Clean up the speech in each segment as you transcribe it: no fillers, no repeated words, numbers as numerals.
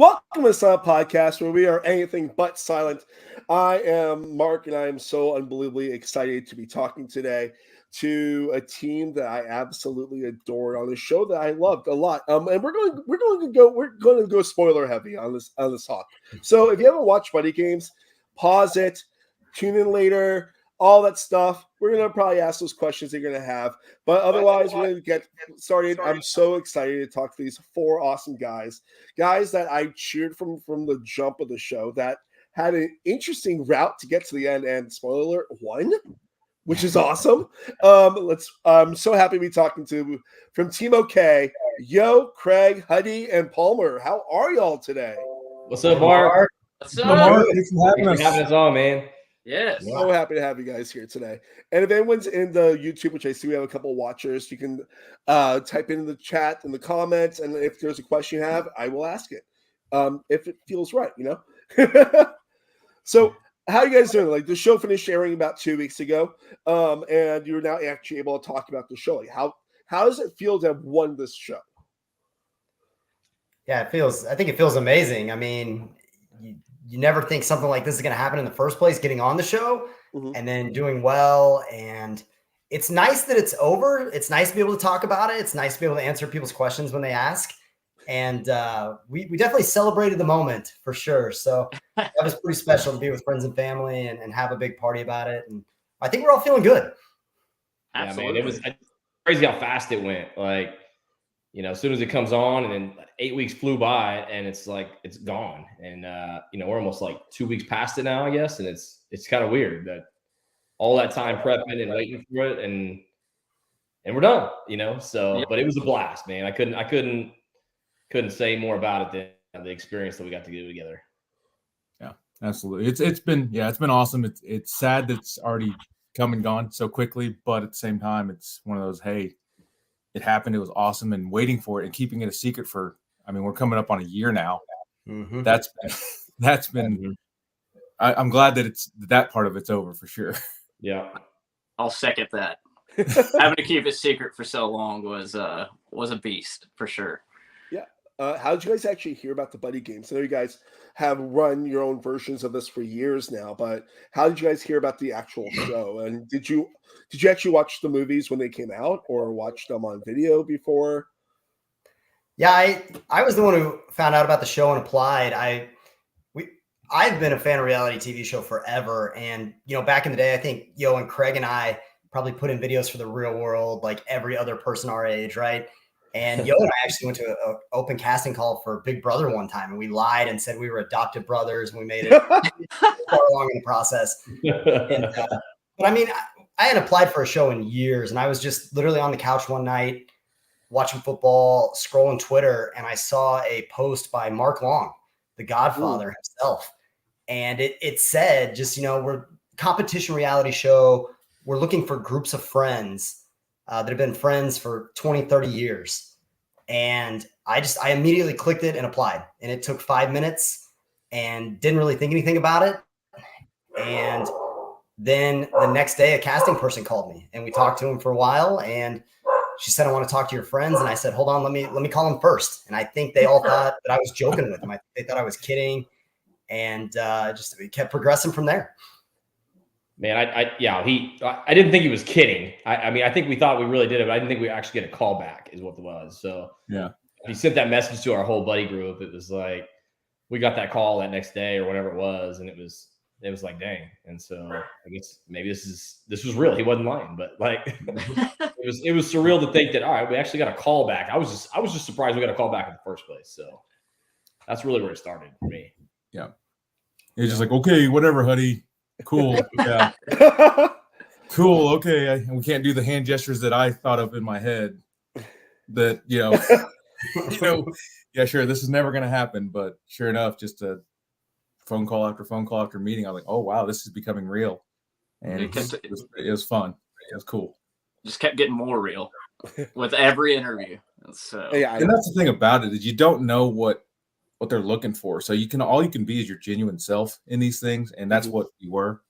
Welcome to Silent Podcast, where we are anything but silent. I am Mark, and I am so unbelievably excited to be talking today to a team that I absolutely adored on a show that I loved a lot. And we're going to go spoiler heavy on this talk. So if you haven't watched Buddy Games, pause it, tune in later. All that stuff. We're going to probably ask those questions you're going to have. But otherwise, we're going to get started. I'm so excited to talk to these four awesome guys that I cheered from the jump of the show, that had an interesting route to get to the end. And spoiler alert, won, which is awesome. I'm so happy to be talking to from Team OK, Yo, Craig, Huddy, and Palmer. How are y'all today? What's up, Mark? What's up, Mark? Thanks for having us on, man. Yes. So happy to have you guys here today. And if anyone's in the YouTube, which I see we have a couple of watchers, you can type in the chat in the comments. And if there's a question you have, I will ask it. If it feels right, you know? So how are you guys doing? Like, the show finished airing about 2 weeks ago. And you're now actually able to talk about the show. Like, how does it feel to have won this show? Yeah, I think it feels amazing. I mean, you never think something like this is going to happen in the first place, getting on the show and then doing well. And it's nice that it's over. It's nice to be able to talk about it. It's nice to be able to answer people's questions when they ask. And we definitely celebrated the moment for sure. So that was pretty special to be with friends and family and have a big party about it. And I think we're all feeling good. Absolutely. Yeah, man, it was crazy how fast it went. Like, you know, as soon as it comes on, and then 8 weeks flew by, and it's like it's gone. And you know, we're almost like 2 weeks past it now, I guess. And it's kind of weird that all that time prepping and waiting for it, and we're done. You know, so but it was a blast, man. I couldn't say more about it than the experience that we got to do together. Yeah, absolutely. It's been awesome. It's sad that it's already come and gone so quickly, but at the same time, it's one of those, hey, it happened. It was awesome, and waiting for it and keeping it a secret for, I mean, we're coming up on a year now. Mm-hmm. That's been, I'm glad that that part of it's over for sure. Yeah. I'll second that. Having to keep it secret for so long was a beast for sure. Yeah. How did you guys actually hear about the Buddy Games? I know you guys have run your own versions of this for years now, but how did you guys hear about the actual show? And did you actually watch the movies when they came out, or watch them on video before? Yeah, I was the one who found out about the show and applied. I've been a fan of reality TV show forever. And, you know, back in the day, I think Yo and Craig and I probably put in videos for The Real World, like every other person our age, right? And Yo and I actually went to an open casting call for Big Brother one time, and we lied and said we were adopted brothers, and we made it far along in the process. But I mean, I hadn't applied for a show in years, and I was just literally on the couch one night watching football, scrolling Twitter, and I saw a post by Mark Long, the Godfather himself. And it said, just, you know, we're competition reality show. We're looking for groups of friends that have been friends for 20, 30 years. And I immediately clicked it and applied. And it took 5 minutes and didn't really think anything about it. And then the next day, a casting person called me, and we talked to him for a while. And she said, I want to talk to your friends. And I said, hold on, let me call them first. And I think they all thought that I was joking with them. They thought I was kidding. And just we kept progressing from there. Man, I didn't think he was kidding. I mean, I think we thought we really did it, but I didn't think we actually get a call back is what it was. So yeah, he sent that message to our whole buddy group. It was like, we got that call that next day or whatever it was. And it was like, dang. And so I guess maybe this was real. He wasn't lying, but like, it was surreal to think that, all right, we actually got a call back. I was just surprised we got a call back in the first place. So that's really where it started for me. Yeah. It was just like, okay, whatever, Huddy. Cool. Yeah. Cool. Okay. We can't do the hand gestures that I thought of in my head. That, yeah, sure. This is never going to happen. But sure enough, just a phone call after meeting, I was like, oh, wow, this is becoming real. And it was fun. It was cool. Just kept getting more real with every interview. So yeah, and that's the thing about it is you don't know what they're looking for. So all you can be is your genuine self in these things. And that's what you were.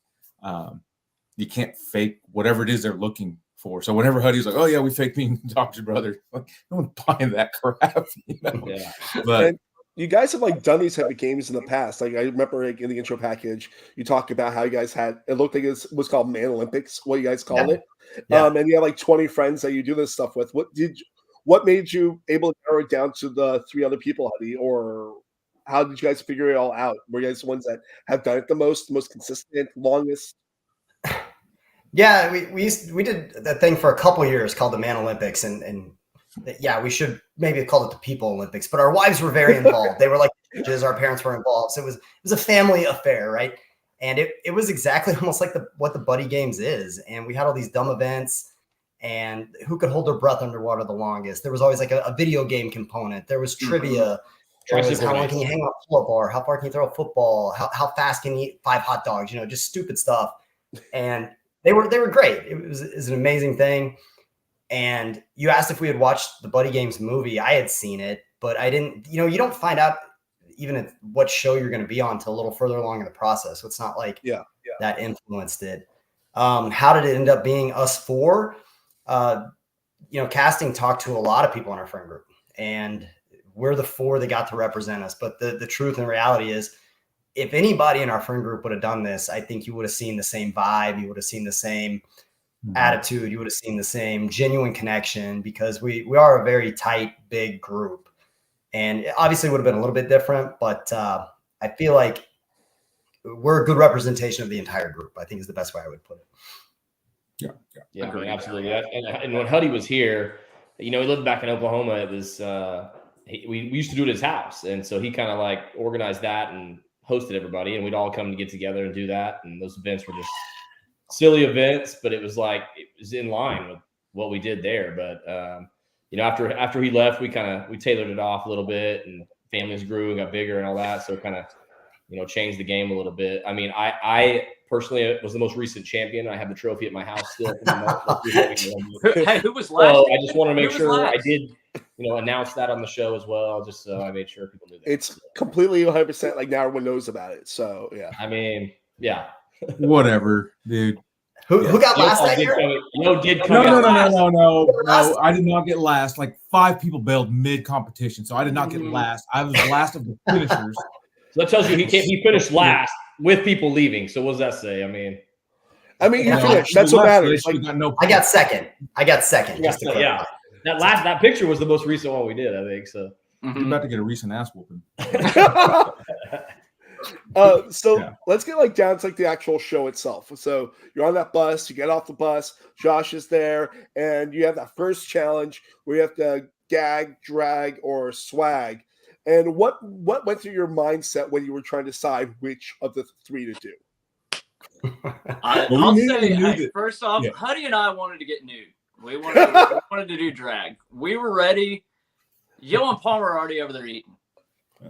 You can't fake whatever it is they're looking for. So whenever Huddy's like, oh yeah, we faked being Dr. Brother, like, no one's buying that crap. You know? Yeah. But you guys have like done these type of games in the past. Like I remember like in the intro package, you talked about how you guys had, it looked like it was called Man Olympics, what you guys called it. Yeah. And you had like 20 friends that you do this stuff with. What made you able to narrow it down to the 3 other people, Huddy? Or how did you guys figure it all out? Were you guys the ones that have done it the most consistent, longest? Yeah, we did that thing for a couple of years called the Man Olympics, and yeah, we should maybe have called it the People Olympics, but our wives were very involved. They were like judges, our parents were involved. So it was a family affair, right? And it was exactly almost like what the buddy games is. And we had all these dumb events, and who could hold their breath underwater the longest. There was always like a video game component. There was trivia. There was how long can you hang on a pull-up bar? How far can you throw a football? How fast can you eat 5 hot dogs? Just stupid stuff. And they were great. It was an amazing thing. And you asked if we had watched the Buddy Games movie. I had seen it, but I didn't, you don't find out even what show you're going to be on till a little further along in the process. So it's not like that influenced it. How did it end up being us 4? Casting talked to a lot of people in our friend group, and we're the 4 that got to represent us. But the truth and reality is, if anybody in our friend group would have done this, I think you would have seen the same vibe. You would have seen the same attitude. You would have seen the same genuine connection, because we are a very tight, big group. And it obviously would have been a little bit different, but I feel like we're a good representation of the entire group, I think is the best way I would put it. Yeah, I mean, absolutely. And when Huddy was here, he lived back in Oklahoma. It was we used to do it at his house, and so he kind of like organized that and hosted everybody, and we'd all come to get together and do that. And those events were just silly events, but it was in line with what we did there. But after he left, we tailored it off a little bit, and families grew and got bigger and all that. So kind of changed the game a little bit. I mean, I personally was the most recent champion. I have the trophy at my house still. Hey, who was last? So I just want to make sure I did announce that on the show as well, just so I made sure people knew that. It's completely 100% like now everyone knows about it. So yeah. I mean, yeah. Whatever, dude. Who got last that year? No. I did not get last. Like 5 people bailed mid-competition, so I did not get last. I was last of the finishers. So that tells you he finished last with people leaving. So what does that say? I mean, you finished. That's what matters. I got second. Yeah. That picture was the most recent one we did, I think. So you're about to get a recent ass whooping. Let's get down to the actual show itself. So you're on that bus, you get off the bus, Josh is there, and you have that first challenge where you have to gag, drag, or swag. And what went through your mindset when you were trying to decide which of the 3 to do? I'll say, first off, Huddy and I wanted to get nude. We wanted to do drag. We were ready. Yo and Palmer are already over there eating.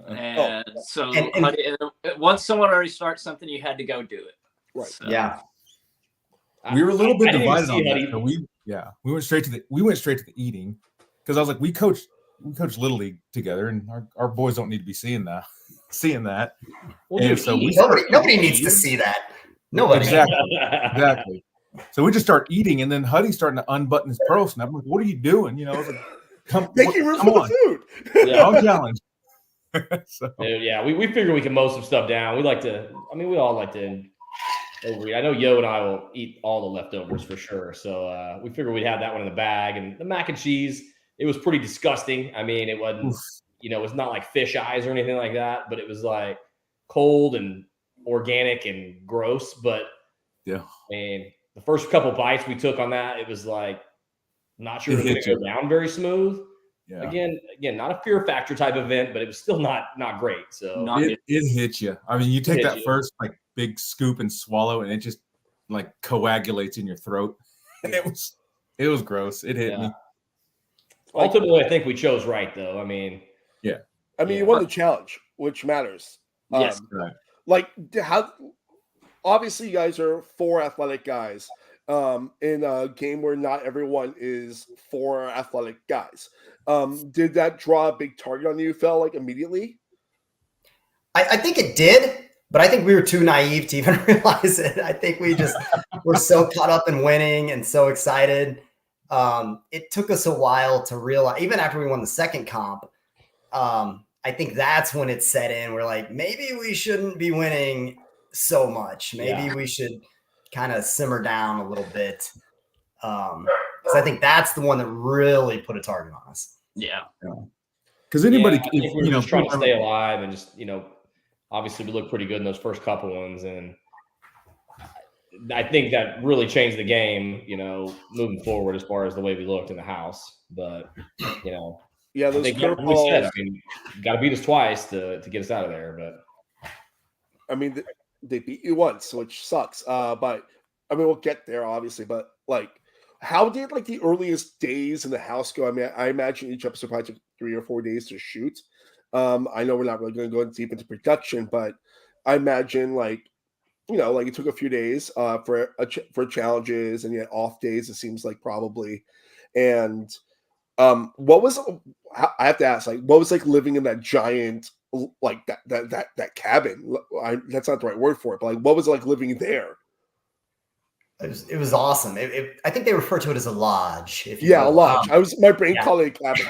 And once someone already starts something, you had to go do it. Right. So. Yeah. We were a little bit divided on that. So we went straight to the eating, because I was like, we coached Little League together, and our boys don't need to be seeing that. Well, and so nobody needs to see that. Nobody. Exactly. So we just start eating, and then Huddy's starting to unbutton his purse, and I'm like, "What are you doing?" I was like, "Come on, the food." Yeah, I'll challenge. We figure we can mow some stuff down. We all like to overeat. I know Yo and I will eat all the leftovers for sure. So we figured we'd have that one in the bag. And the mac and cheese, it was pretty disgusting. I mean, it wasn't, it was not like fish eyes or anything like that, but it was like cold and organic and gross. But I mean, the first couple bites we took on that, it was like, not sure it was going to go down very smooth. Yeah. Again, not a fear factor type event, but it was still not great. So it hits you. I mean, you take that first big scoop and swallow, and it just coagulates in your throat. And it was gross. It hit me. Ultimately, I think we chose right, though. I mean, you won the challenge, which matters. Yes. How? Obviously, you guys are 4 athletic guys. In a game where not everyone is 4 athletic guys. Did that draw a big target on you, Phil, immediately? I think it did, but I think we were too naive to even realize it. I think we just were so caught up in winning and so excited. It took us a while to realize, even after we won the second comp, I think that's when it set in. We're like, maybe we shouldn't be winning so much. Maybe we should kind of simmer down a little bit. Because I think that's the one that really put a target on us. Yeah. Because anybody, I think we were just trying to stay alive and just, obviously we looked pretty good in those first couple ones. And I think that really changed the game, moving forward as far as the way we looked in the house. But, yeah, those curveballs. You got to beat us twice to get us out of there. But I mean, they beat you once, which sucks. But I mean, we'll get there, obviously. But like, how did the earliest days in the house go? I mean, I imagine each episode probably took 3 or 4 days to shoot. I know we're not really going to go deep into production, but I imagine it took a few days for challenges, and yet off days. It seems like probably, and what was, I have to ask, what was living in that giant, that cabin? That's not the right word for it, but what was it like living there? It was awesome. I think they refer to it as a lodge. A lodge. My brain called it a cabin.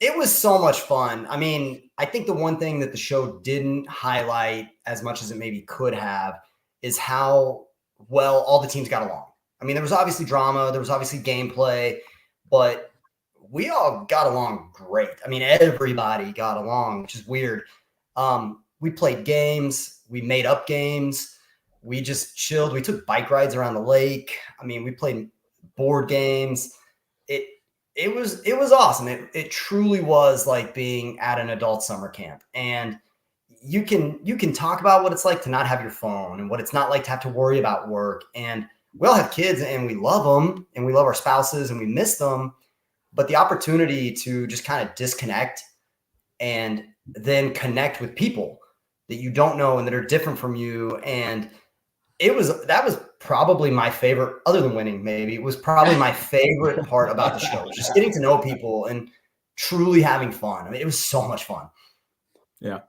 It was so much fun. I mean, I think the one thing that the show didn't highlight as much as it maybe could have is how well all the teams got along. I mean, there was obviously drama, there was obviously gameplay, but we all got along great. I mean, everybody got along, which is weird. We played games, we made up games, we just chilled. We took bike rides around the lake. I mean, we played board games. It was awesome. It truly was like being at an adult summer camp. And you can talk about what it's like to not have your phone and what it's not like to have to worry about work. And we all have kids and we love them and we love our spouses and we miss them. But the opportunity to just kind of disconnect and then connect with people that you don't know and that are different from you. And that was probably my favorite, other than winning, maybe. It was probably my favorite part about the show, just getting to know people and truly having fun. I mean, it was so much fun. Yeah.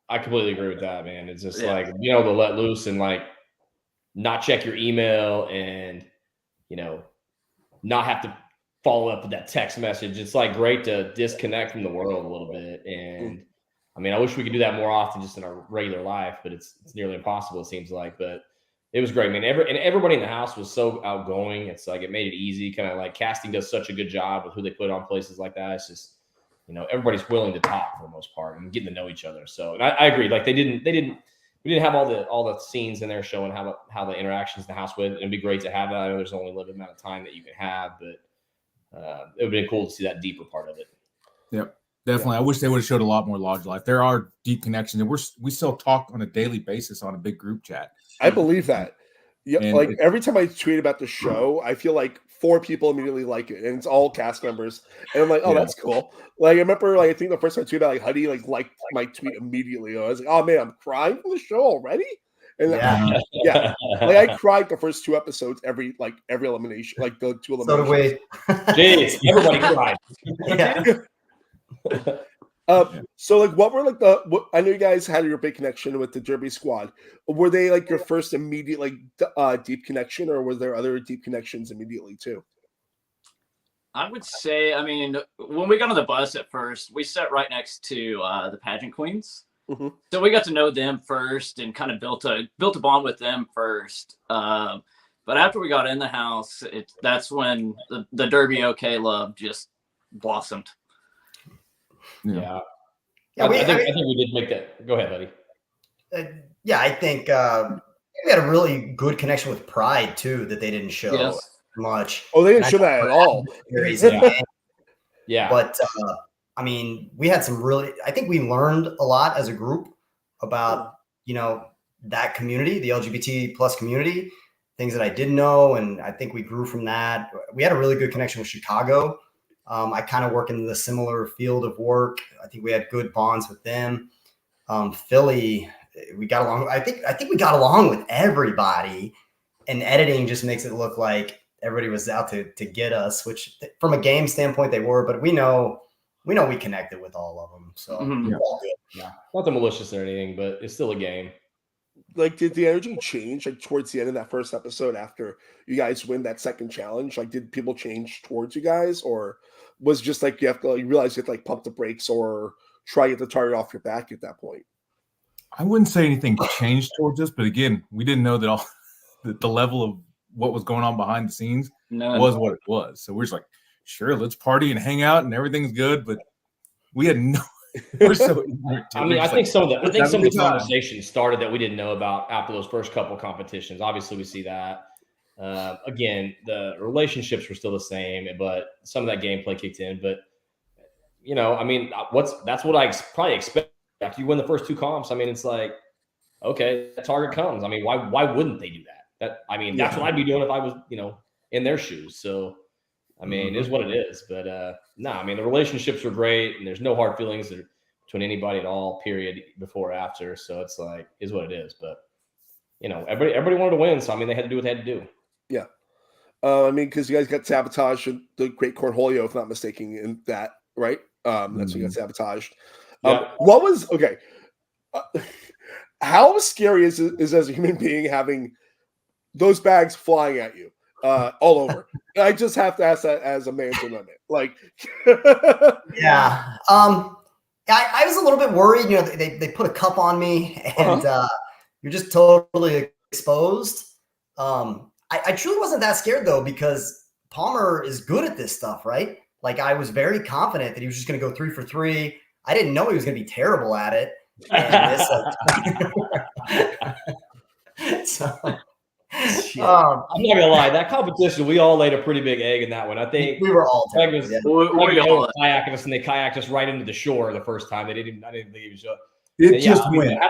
I completely agree with that, man. It's just being able to let loose and not check your email and, not have to follow up with that text message. It's great to disconnect from the world a little bit. And I mean, I wish we could do that more often just in our regular life, but it's nearly impossible, it seems like. But it was great, man. Everybody in the house was so outgoing. It's it made it easy. Kind of casting does such a good job with who they put on places like that. It's just, everybody's willing to talk for the most part and getting to know each other. So, and I agree. We didn't have all the scenes in there showing how the interactions in the house would. It'd be great to have that. I know there's only a limited amount of time that you can have, but it would be cool to see that deeper part of it. Yep. Definitely. Yeah. I wish they would have showed a lot more lodge life. There are deep connections, and we still talk on a daily basis on a big group chat. I believe that. Yeah, every time I tweet about the show, I feel like 4 people immediately like it, and it's all cast members. And I'm like, oh, that's cool. I remember, I think the first time I tweeted about Huddy, liked my tweet immediately. I was like, oh man, I'm crying for the show already. And I cried the first 2 episodes every elimination, the 2 eliminations. So do we. Jeez, everybody cried. Yeah. So what were I know you guys had your big connection with the Derby squad. Were they your first immediate deep connection, or was there other deep connections immediately too? I would say, I mean, when we got on the bus at first, we sat right next to the pageant queens. Mm-hmm. So we got to know them first and kind of built a bond with them first. But after we got in the house, that's when the Derby OK love just blossomed. Yeah. I think we did make that. Go ahead, buddy. I think we had a really good connection with Pride too that they didn't show much. Oh, they didn't show that at all. Yeah. But I mean, we had some I think we learned a lot as a group about, that community, the LGBT plus community, things that I didn't know. And I think we grew from that. We had a really good connection with Chicago. I kind of work in the similar field of work. I think we had good bonds with them. Philly, we got along. I think we got along with everybody, and editing just makes it look like everybody was out to get us, which from a game standpoint they were, but we know we connected with all of them. So all good. Yeah. Nothing malicious or anything, but it's still a game. like, did the energy change like towards the end of that first episode after you guys win that second challenge? Like, did people change towards you guys, or was it just like you have to realize you have to like pump the brakes or try to get the target off your back at that point? I wouldn't say anything changed towards us, but again, we didn't know that the level of what was going on behind the scenes was what it was. So we're just like, sure, let's party and hang out and everything's good, but we had no. We're so I mean, I think some of the conversations started that we didn't know about after those first couple competitions. Obviously, we see that. Again, the relationships were still the same, but some of that gameplay kicked in. But I mean, that's what I probably expect after you win the first two comps. I mean, it's like, okay, that target comes. I mean, why wouldn't they do that? That's what I'd be doing if I was, in their shoes. So, I mean, it is what it is. But no, I mean, the relationships were great, and there's no hard feelings between anybody at all, period, before or after. So it's like, is what it is. But, everybody wanted to win. So, I mean, they had to do what they had to do. Yeah. I mean, because you guys got sabotaged in the Great Cornholio, if not mistaken, in that, right? That's when you got sabotaged. Yeah. What was, okay. How scary is it as a human being having those bags flying at you all over? I just have to ask that as a man to woman. Like, yeah. I was a little bit worried. They put a cup on me, and you're just totally exposed. I truly wasn't that scared though, because Palmer is good at this stuff, right? Like, I was very confident that he was just going to go 3 for 3. I didn't know he was going to be terrible at it. And this, I'm not gonna lie, that competition, we all laid a pretty big egg in that one. I think we were all kayaking us, and they kayaked us right into the shore the first time. I didn't think he was. It just went.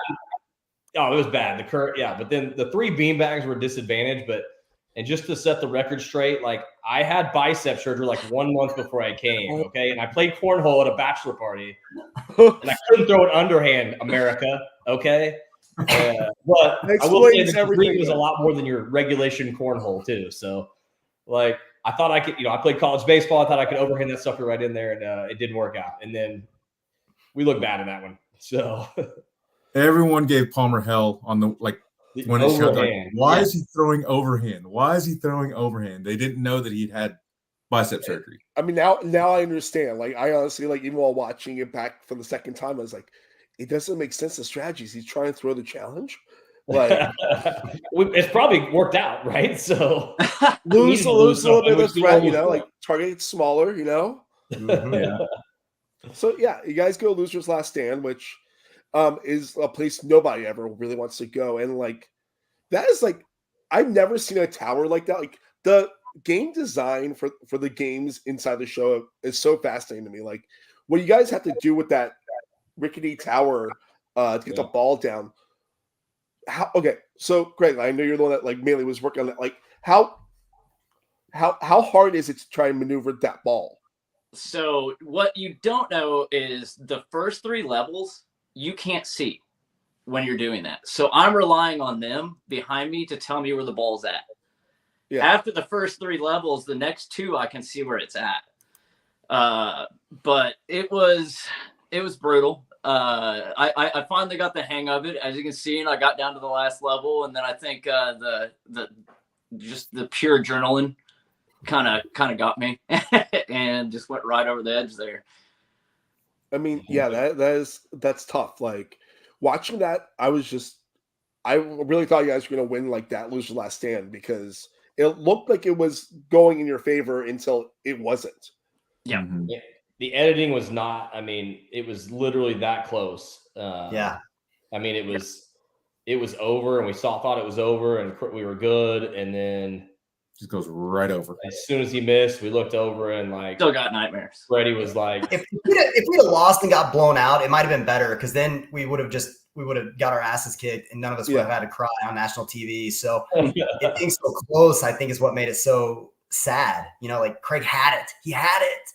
Oh, it was bad. The current, but then the 3 beanbags were a disadvantage. And just to set the record straight, like, I had bicep surgery like 1 month before I came, okay? And I played cornhole at a bachelor party, and I couldn't throw an underhand, America, okay? But I will say that the dream was a lot more than your regulation cornhole too. So, like, I thought I could, I played college baseball. I thought I could overhand that sucker right in there, and it didn't work out. And then we looked bad in that one. So everyone gave Palmer hell on the when it showed, like, why is he throwing overhand? Why is he throwing overhand? They didn't know that he'd had bicep surgery. I mean, now I understand. Like, I honestly, like, even while watching it back for the second time, I was like, it doesn't make sense. The strategies he's trying to throw the challenge. Like, it's probably worked out, right? So lose a little bit of the threat, like target it smaller, Yeah. So yeah, you guys go Loser's Last Stand, which is a place nobody ever really wants to go. And like, that is like, I've never seen a tower like that. Like, the game design for the games inside the show is so fascinating to me. Like, what you guys have to do with that rickety tower to get the ball down. So Greg, I know you're the one that like mainly was working on that. Like, how hard is it to try and maneuver that ball? So what you don't know is the first 3 levels you can't see when you're doing that. So I'm relying on them behind me to tell me where the ball's at. Yeah. After the first 3 levels, the next 2 I can see where it's at. But it was brutal. I finally got the hang of it. As you can see, and I got down to the last level, and then I think the pure adrenaline kind of got me and just went right over the edge there. I mean, yeah, that's tough. Like, watching that, I really thought you guys were gonna win like that Loser's Last Stand, because it looked like it was going in your favor until it wasn't. Yeah. Yeah. The editing was not. I mean, it was literally that close. Yeah. I mean, it was over, and we thought it was over, and we were good, and then just goes right over. As soon as he missed, we looked over, and like, still got nightmares. Freddie was like, if we'd have lost and got blown out, it might have been better, because then we would have got our asses kicked, and none of us would have had to cry on national TV. So it being so close, I think, is what made it so sad. Like, Craig had it. He had it.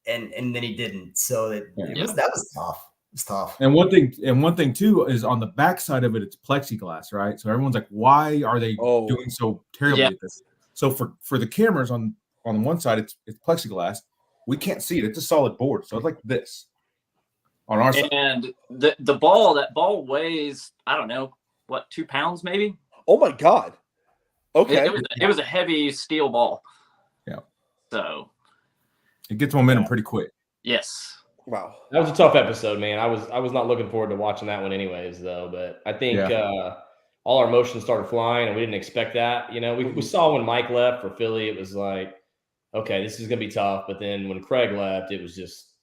And then he didn't. So that was tough. It was tough. And one thing too is on the backside of it, it's plexiglass, right? So everyone's like, why are they doing so terribly at this? So for the cameras on one side, it's plexiglass. We can't see it. It's a solid board. So it's like this on our side. And that ball weighs, I don't know, what, 2 pounds maybe? Oh my God. Okay. It was a heavy steel ball. Yeah. So it gets momentum pretty quick. Yes. Wow. That was a tough episode, man. I was not looking forward to watching that one anyways, though. But I think all our emotions started flying, and we didn't expect that. You know, we saw when Mike left for Philly, it was like, okay, this is gonna be tough. But then when Craig left, it was just,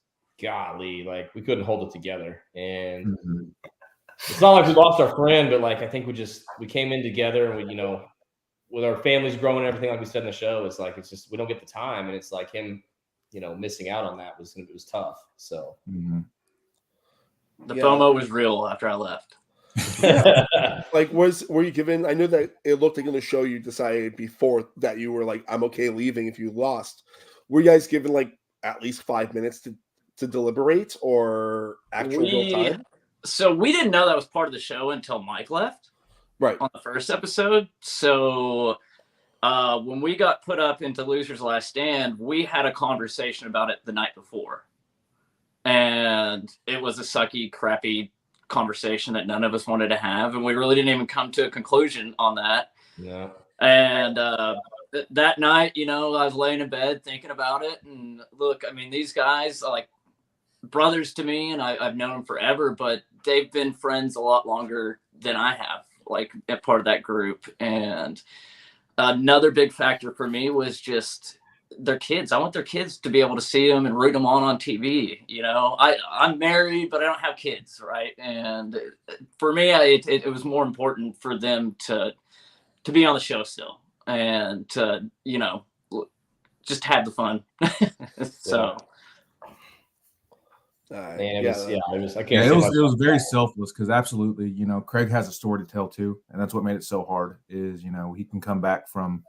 golly, like we couldn't hold it together. And it's not like we lost our friend, but like I think we came in together, and we, you know, with our families growing and everything, like we said in the show, it's like, it's just, we don't get the time. And it's like him, you know, missing out on that was tough. So the FOMO was real after I left. Like, were you given, I know that it looked like in the show you decided before that you were like, I'm okay leaving if you lost. Were you guys given like at least 5 minutes to deliberate or actual real time? So we didn't know that was part of the show until Mike left. Right. On the first episode. So when we got put up into Loser's Last Stand, we had a conversation about it the night before. And it was a sucky, crappy conversation that none of us wanted to have. And we really didn't even come to a conclusion on that. Yeah. And that night, you know, I was laying in bed thinking about it. And look, I mean, these guys are like brothers to me, and I've known them forever, but they've been friends a lot longer than I have, like a part of that group. And another big factor for me was just their kids. I want their kids to be able to see them and root them on TV. You know, I'm married, but I don't have kids, right? And for me, it was more important for them to be on the show still and to, you know, just have the fun. So. It was very selfless because absolutely, you know, Craig has a story to tell too, and that's what made it so hard. Is, you know, he can come back from,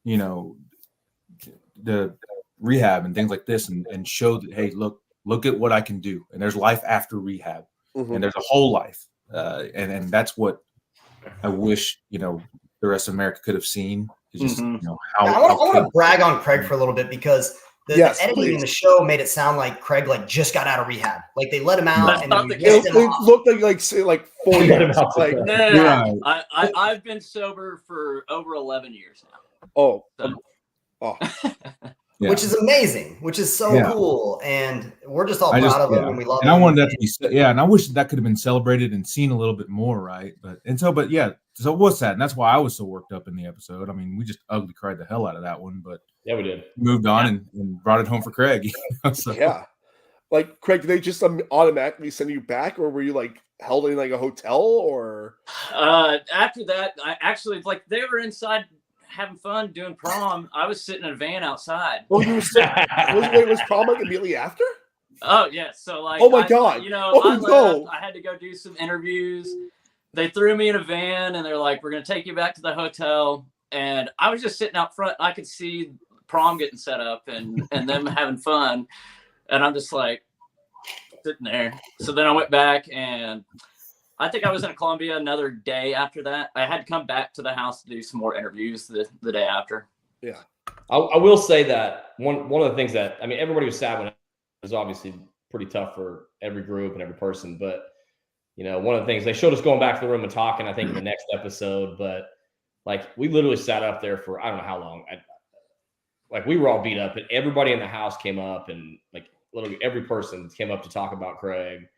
you know, the rehab and things like this, and show that, hey, look at what I can do, and there's life after rehab, and there's a whole life, and that's what I wish, you know, the rest of America could have seen. Just, you know, how I want to brag on Craig for a little bit because. The editing in the show made it sound like Craig like just got out of rehab. Like they let him out, and it looked like 4 years. Like, no. I've been sober for over 11 years now. Which is amazing, which is so cool, and we're just all proud of him, and we love him. And I wanted that to be, and I wish that could have been celebrated and seen a little bit more, right? So it was sad, and that's why I was so worked up in the episode. I mean, we just ugly cried the hell out of that one, but yeah, we did. Moved on and brought it home for Craig. You know, so. Yeah, like Craig, did they just automatically send you back, or were you like held in like a hotel, or? After that, I actually like they were inside having fun doing prom. I was sitting in a van outside. Oh, you were sitting. was prom like immediately after? Oh yeah, so like, oh my God, you know, I left. I had to go do some interviews. They threw me in a van, and they're like, "We're gonna take you back to the hotel." And I was just sitting out front. I could see prom getting set up and them having fun, and I'm just like sitting there. So then I went back, and I think I was in Columbia another day after that. I had to come back to the house to do some more interviews the day after. Yeah, I will say that one of the things that, I mean, everybody was sad when it was obviously pretty tough for every group and every person, but you know, one of the things they showed us going back to the room and talking, I think in the next episode, but like we literally sat up there for I don't know how long. Like we were all beat up, and everybody in the house came up, and like literally every person came up to talk about Craig,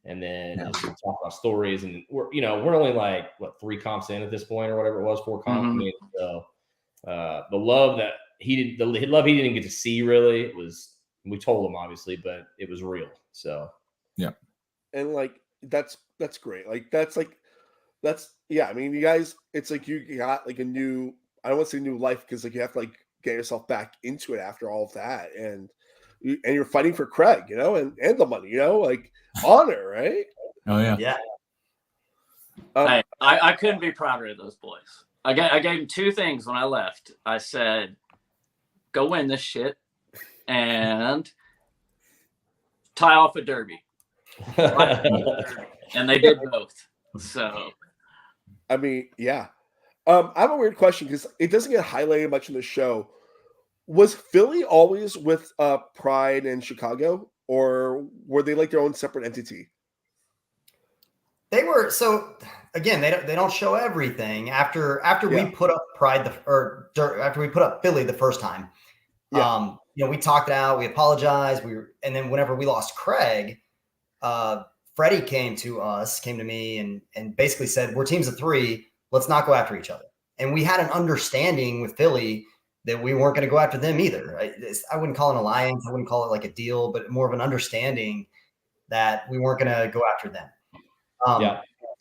and then just talk about stories. And we're only like 3 comps in at this point or whatever it was, 4 comps. Mm-hmm. So the love that he didn't get to see really, it was, we told him obviously, but it was real. So yeah, and like that's great. Like that's I mean, you guys, it's like you got like a new, I don't want to say new life because like you have to like get yourself back into it after all of that, and you're fighting for Craig, you know, and the money, you know, like honor, right? Oh yeah, yeah. I couldn't be prouder of those boys. I gave them 2 things when I left. I said, "Go win this shit," and tie off a derby. And they did both. So, I mean, yeah. I have a weird question because it doesn't get highlighted much in the show. Was Philly always with Pride and Chicago, or were they like their own separate entity? They were. So again, they don't show everything. After we put up after we put up Philly the first time, we talked it out, we apologized, and then whenever we lost Craig, Freddie came to me and basically said, we're teams of 3, let's not go after each other. And we had an understanding with Philly that we weren't going to go after them either. I wouldn't call it an alliance, I wouldn't call it like a deal, but more of an understanding that we weren't going to go after them.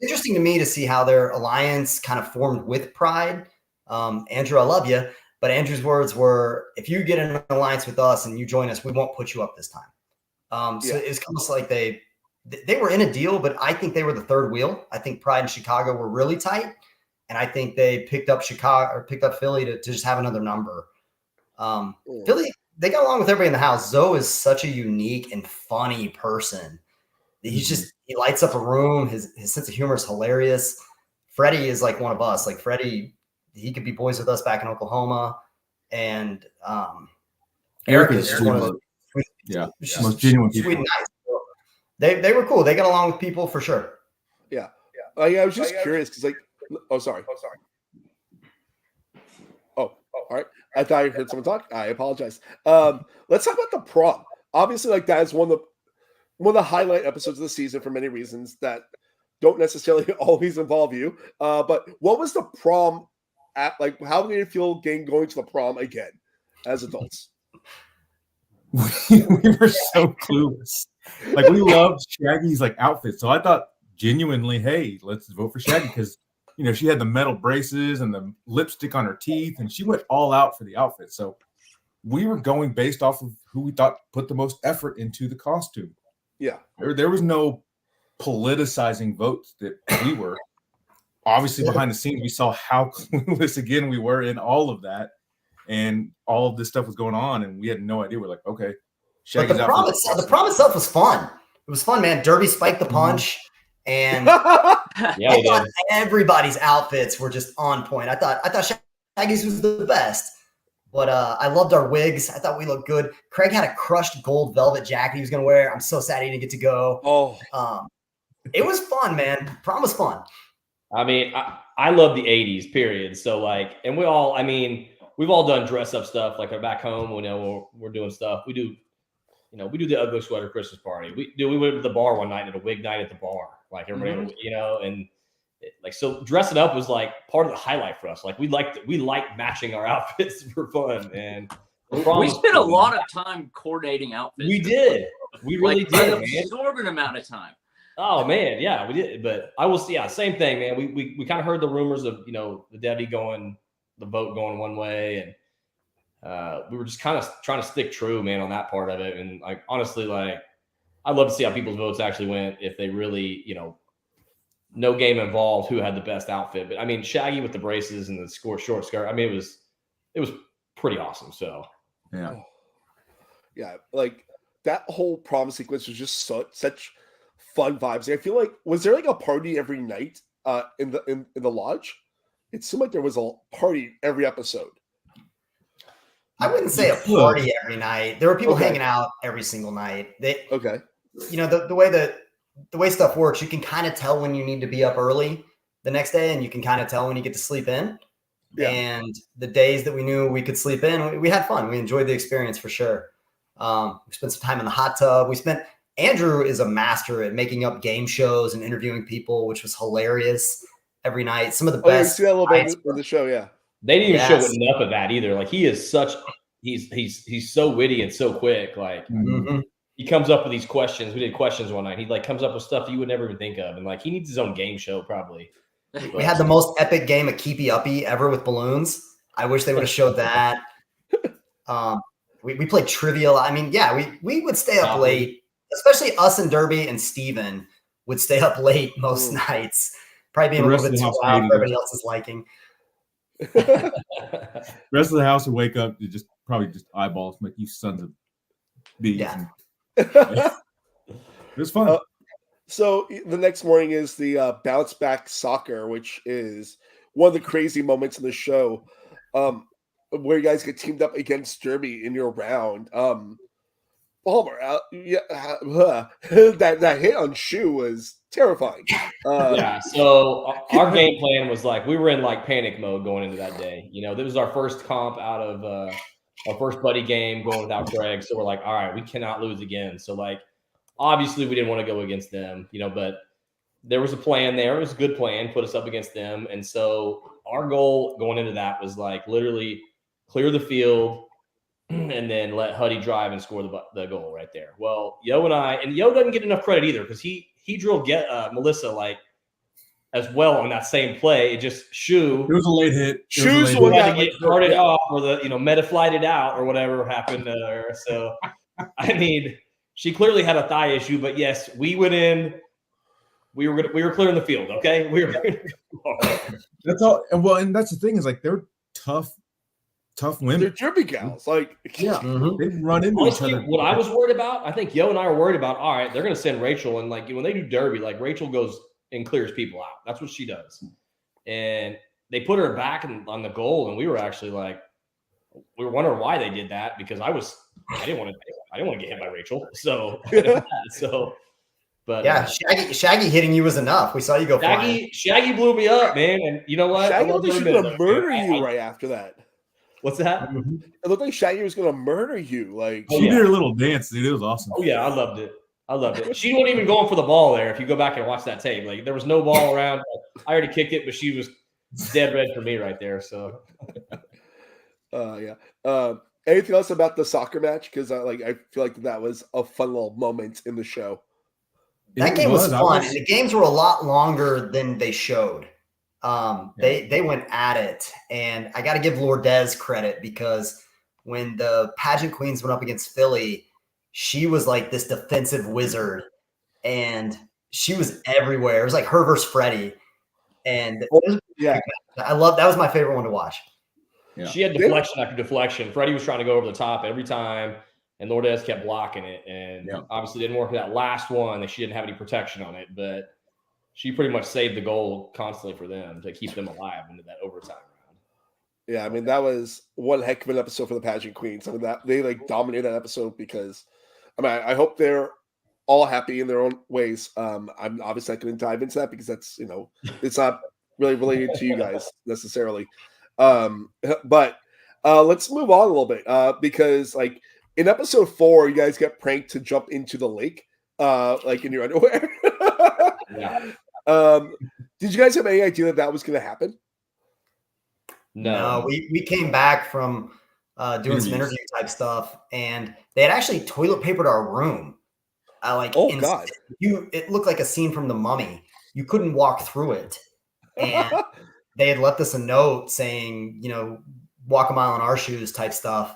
Interesting to me to see how their alliance kind of formed with Pride. Andrew, I love you, but Andrew's words were, if you get in an alliance with us and you join us, we won't put you up this time. So it's almost like they were in a deal, but I think they were the third wheel. I think Pride and Chicago were really tight, and I think they picked up Philly to just have another number. Philly, they got along with everybody in the house. Zoe is such a unique and funny person. He lights up a room. His sense of humor is hilarious. Freddie is like one of us. Like Freddie, he could be boys with us back in Oklahoma. And Eric is just one of the most genuine people. Sweet and nice. They were cool. They got along with people for sure. Yeah. I was just curious because sorry. Oh, all right. I thought I heard someone talk. I apologize. Let's talk about the prom. Obviously, that is one of the highlight episodes of the season for many reasons that don't necessarily always involve you. But what was the prom at? How did you feel going to the prom again as adults? We were so clueless. We loved Shaggy's outfit. So I thought genuinely, hey, let's vote for Shaggy because she had the metal braces and the lipstick on her teeth, and she went all out for the outfit. So we were going based off of who we thought put the most effort into the costume. Yeah. There was no politicizing votes that we were. Obviously, behind the scenes, we saw how clueless again we were in all of that. And all of this stuff was going on, and we had no idea. We're like, okay. But the prom itself was fun. It was fun, man. Derby spiked the punch. And I thought everybody's outfits were just on point. I thought Shaggy's was the best. But I loved our wigs. I thought we looked good. Craig had a crushed gold velvet jacket he was going to wear. I'm so sad he didn't get to go. Oh, it was fun, man. Prom was fun. I mean, I love the 80s, period. So, and we've all done dress up stuff. Back home, we're doing stuff. We do the ugly sweater Christmas party. We went to the bar one night at a wig night at the bar. Everybody, and so dressing up was part of the highlight for us. We liked matching our outfits for fun, and we spent a lot of time coordinating outfits. We did. We really did. An absorbent amount of time. Oh man, yeah, we did. But I will see. Same thing, man. We kind of heard the rumors of the the vote going one way, and we were just kind of trying to stick true, man, on that part of it. And honestly, I'd love to see how people's votes actually went if they really, no game involved who had the best outfit. But Shaggy with the braces and the short skirt. It was pretty awesome. So yeah, that whole prom sequence was just such fun vibes. I feel was there a party every night in the lodge? It seemed like there was a party every episode. I wouldn't say a party every night. There were people hanging out every single night. The way stuff works, you can kind of tell when you need to be up early the next day, and you can kind of tell when you get to sleep in. Yeah. And the days that we knew we could sleep in, we had fun. We enjoyed the experience for sure. We spent some time in the hot tub. Andrew is a master at making up game shows and interviewing people, which was hilarious every night. Some of the best. You see that a little bit in the show, yeah. They didn't even show enough of that either. He is he's so witty and so quick. He comes up with these questions. We did questions one night. He comes up with stuff you would never even think of, and he needs his own game show probably. We had the most epic game of Keepy Uppy ever with balloons. I wish they would have showed that. We played trivia. We would stay up late, especially us and Derby and Steven would stay up late most nights. Probably being a little bit too loud for everybody else's liking. The rest of the house would wake up to probably eyeballs, like, you sons of bees. Yeah. It was fun. So the next morning is the bounce back soccer, which is one of the crazy moments in the show, where you guys get teamed up against Derby in your round. Palmer, that hit on Shu was terrifying. Yeah. So our game plan was like, we were in like panic mode going into that day. You know, this was our first comp out of our first buddy game going without Craig. So we're like, all right, we cannot lose again. So like, obviously we didn't want to go against them, you know, but there was a plan there. It was a good plan, put us up against them. And so our goal going into that was like literally clear the field and then let Huddy drive and score the goal right there. Well, Yo doesn't get enough credit either because he drilled Melissa like as well on that same play. It just It was a late hit. Shoes had to get carted off or the meta flighted out or whatever happened to her. So, I mean, she clearly had a thigh issue, but yes, we went in. We were clearing the field. Okay, we were. That's all. Well, and that's the thing is like they're tough women. They're derby gals. Like, yeah, they run into each other. What I was worried about, I think Yo and I are worried about. All right, they're going to send Rachel, and like when they do derby, like Rachel goes and clears people out. That's what she does. And they put her back on the goal, and we were actually like, we were wondering why they did that because I didn't want to get hit by Rachel. So, but yeah, Shaggy hitting you was enough. We saw you go flying. Shaggy blew me up, man. And you know what? Shaggy looked like she was going to murder you right after that. What's that? It looked like Shaggy was going to murder you. Like she did her little dance, dude. It was awesome. Oh yeah, I loved it. She wasn't even going for the ball there. If you go back and watch that tape, like there was no ball around. I already kicked it, but she was dead red for me right there. So, yeah. Anything else about the soccer match? Because I feel like that was a fun little moment in the show. That game was fun, and the games were a lot longer than they showed. They went at it, and I got to give Lourdes credit because when the pageant queens went up against Philly, she was like this defensive wizard, and she was everywhere. It was like her versus Freddie, and I love that. Was my favorite one to watch. Yeah. She had deflection after deflection. Freddie was trying to go over the top every time, and Lourdes kept blocking it, and obviously didn't work for that last one. That she didn't have any protection on it, but she pretty much saved the goal constantly for them to keep them alive into that overtime round. Yeah, I mean, that was one heck of an episode for the pageant queens. I mean, that they like dominated that episode because, I mean, I hope they're all happy in their own ways. I'm obviously not going to dive into that because that's, it's not really related to you guys necessarily. But let's move on a little bit because like in episode 4, you guys get pranked to jump into the lake, like in your underwear. Yeah. Did you guys have any idea that was going to happen? No, we came back from doing some interview type stuff, and they had actually toilet papered our room. God! It looked like a scene from The Mummy. You couldn't walk through it, and they had left us a note saying, walk a mile in our shoes type stuff.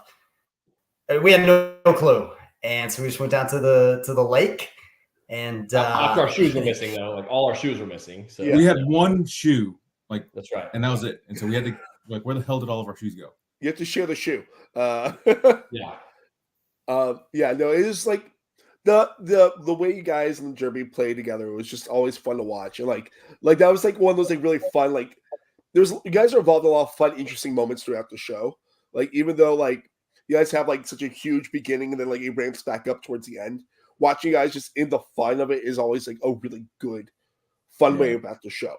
We had no clue, and so we just went down to the lake. And our shoes were missing though. Like all our shoes were missing. So we had one shoe, like that's right, and that was it. And so we had to where the hell did all of our shoes go? You have to share the shoe. Yeah. No, it was like the way you guys and the Derby played together. It was just always fun to watch. And like that was like one of those like really fun like you guys are involved in a lot of fun, interesting moments throughout the show. Like even though like you guys have like such a huge beginning and then like it ramps back up towards the end. Watching you guys just in the fun of it is always like a really good, fun way about the show.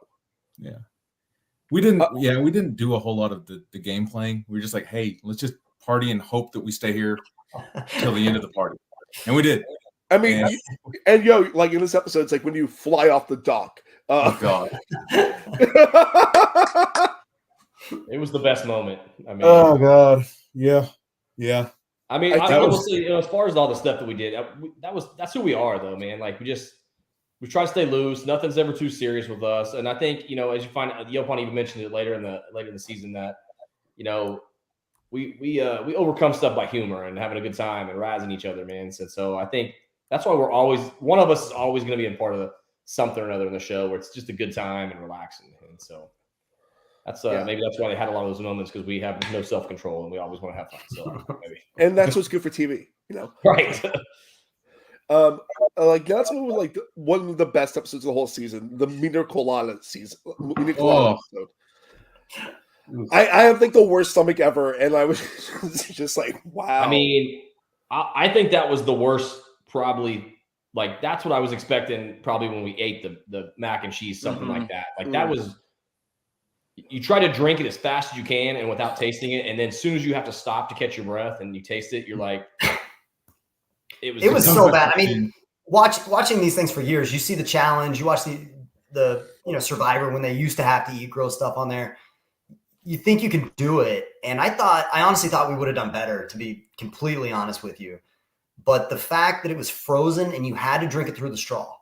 Yeah, we didn't do a whole lot of the game playing. We were just like, hey, let's just party and hope that we stay here till the end of the party, and we did. I mean, like in this episode, it's like when you fly off the dock. Oh God! It was the best moment. I mean, oh God, yeah. I mean, I will say, as far as all the stuff that we did, that's who we are, though, man. Like we try to stay loose. Nothing's ever too serious with us. And I think, as you find, Yopon even mentioned it later in the season that, we overcome stuff by humor and having a good time and razzing each other, man. So I think that's why one of us is always going to be a part of something or another in the show where it's just a good time and relaxing. And so. That's maybe that's why they had a lot of those moments because we have no self-control and we always want to have fun. So maybe. And that's what's good for TV, Right. Like that's one of the best episodes of the whole season, the Mina Colada episode. I have like the worst stomach ever, and I was just like, wow. I mean, I think that was the worst probably like that's what I was expecting probably when we ate the mac and cheese, something like that. Like that was, you try to drink it as fast as you can and without tasting it. And then as soon as you have to stop to catch your breath and you taste it, you're like, it was so bad. I mean, watching these things for years, you see the challenge, you watch the Survivor when they used to have to eat grilled stuff on there. You think you can do it. And I honestly thought we would have done better, to be completely honest with you. But the fact that it was frozen and you had to drink it through the straw,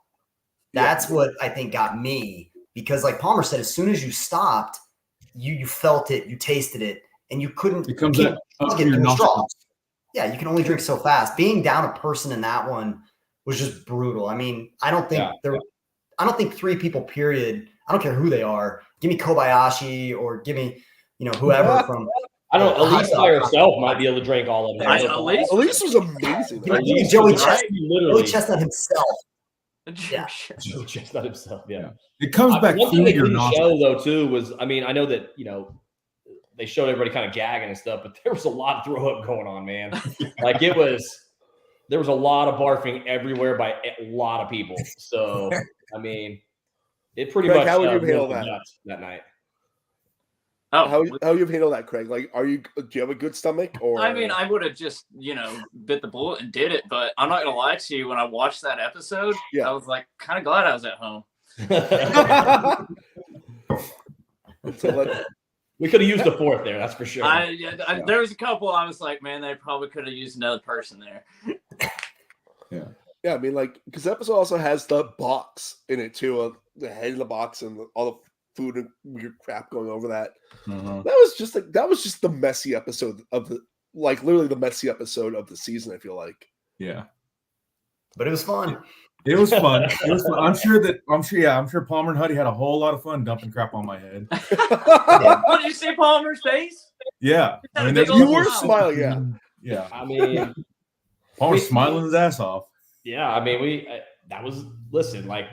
that's what I think got me. Because like Palmer said, as soon as you stopped, you felt it, you tasted it, and you couldn't It comes up in your nostrils. Yeah, you can only drink so fast. Being down a person in that one was just brutal. I mean, I don't think 3 people, period. I don't care who they are. Give me Kobayashi or give me, whoever from. I don't know. Elise by herself might be able to drink all of them. Elise was amazing. Joey Chestnut himself. Yeah, Joey Chestnut himself. Yeah, it comes back through your nostrils. Show though too was, I mean, I know that they showed everybody kind of gagging and stuff, but there was a lot of throw up going on, man. Like there was a lot of barfing everywhere by a lot of people. So I mean, it pretty much. How would you handle that night? Oh, how you handle that, Craig? Like, do you have a good stomach? Or I mean, I would have just bit the bullet and did it. But I'm not gonna lie to you. When I watched that episode, I was like kind of glad I was at home. We could have used the 4th there, that's for sure. There was a couple. I was like, man, they probably could have used another person there. Yeah. I mean, like, because the episode also has the box in it too, of the head of the box and all the food and weird crap going over that. That was just the messy episode of literally the messy episode of the season. I feel like. Yeah, but it was fun. It was fun. I'm sure Palmer and Huddy had a whole lot of fun dumping crap on my head. What did you see Palmer's face? Yeah, I mean, you were smiling. Yeah. I mean, Palmer's smiling his ass off. Yeah, I mean, listen, like,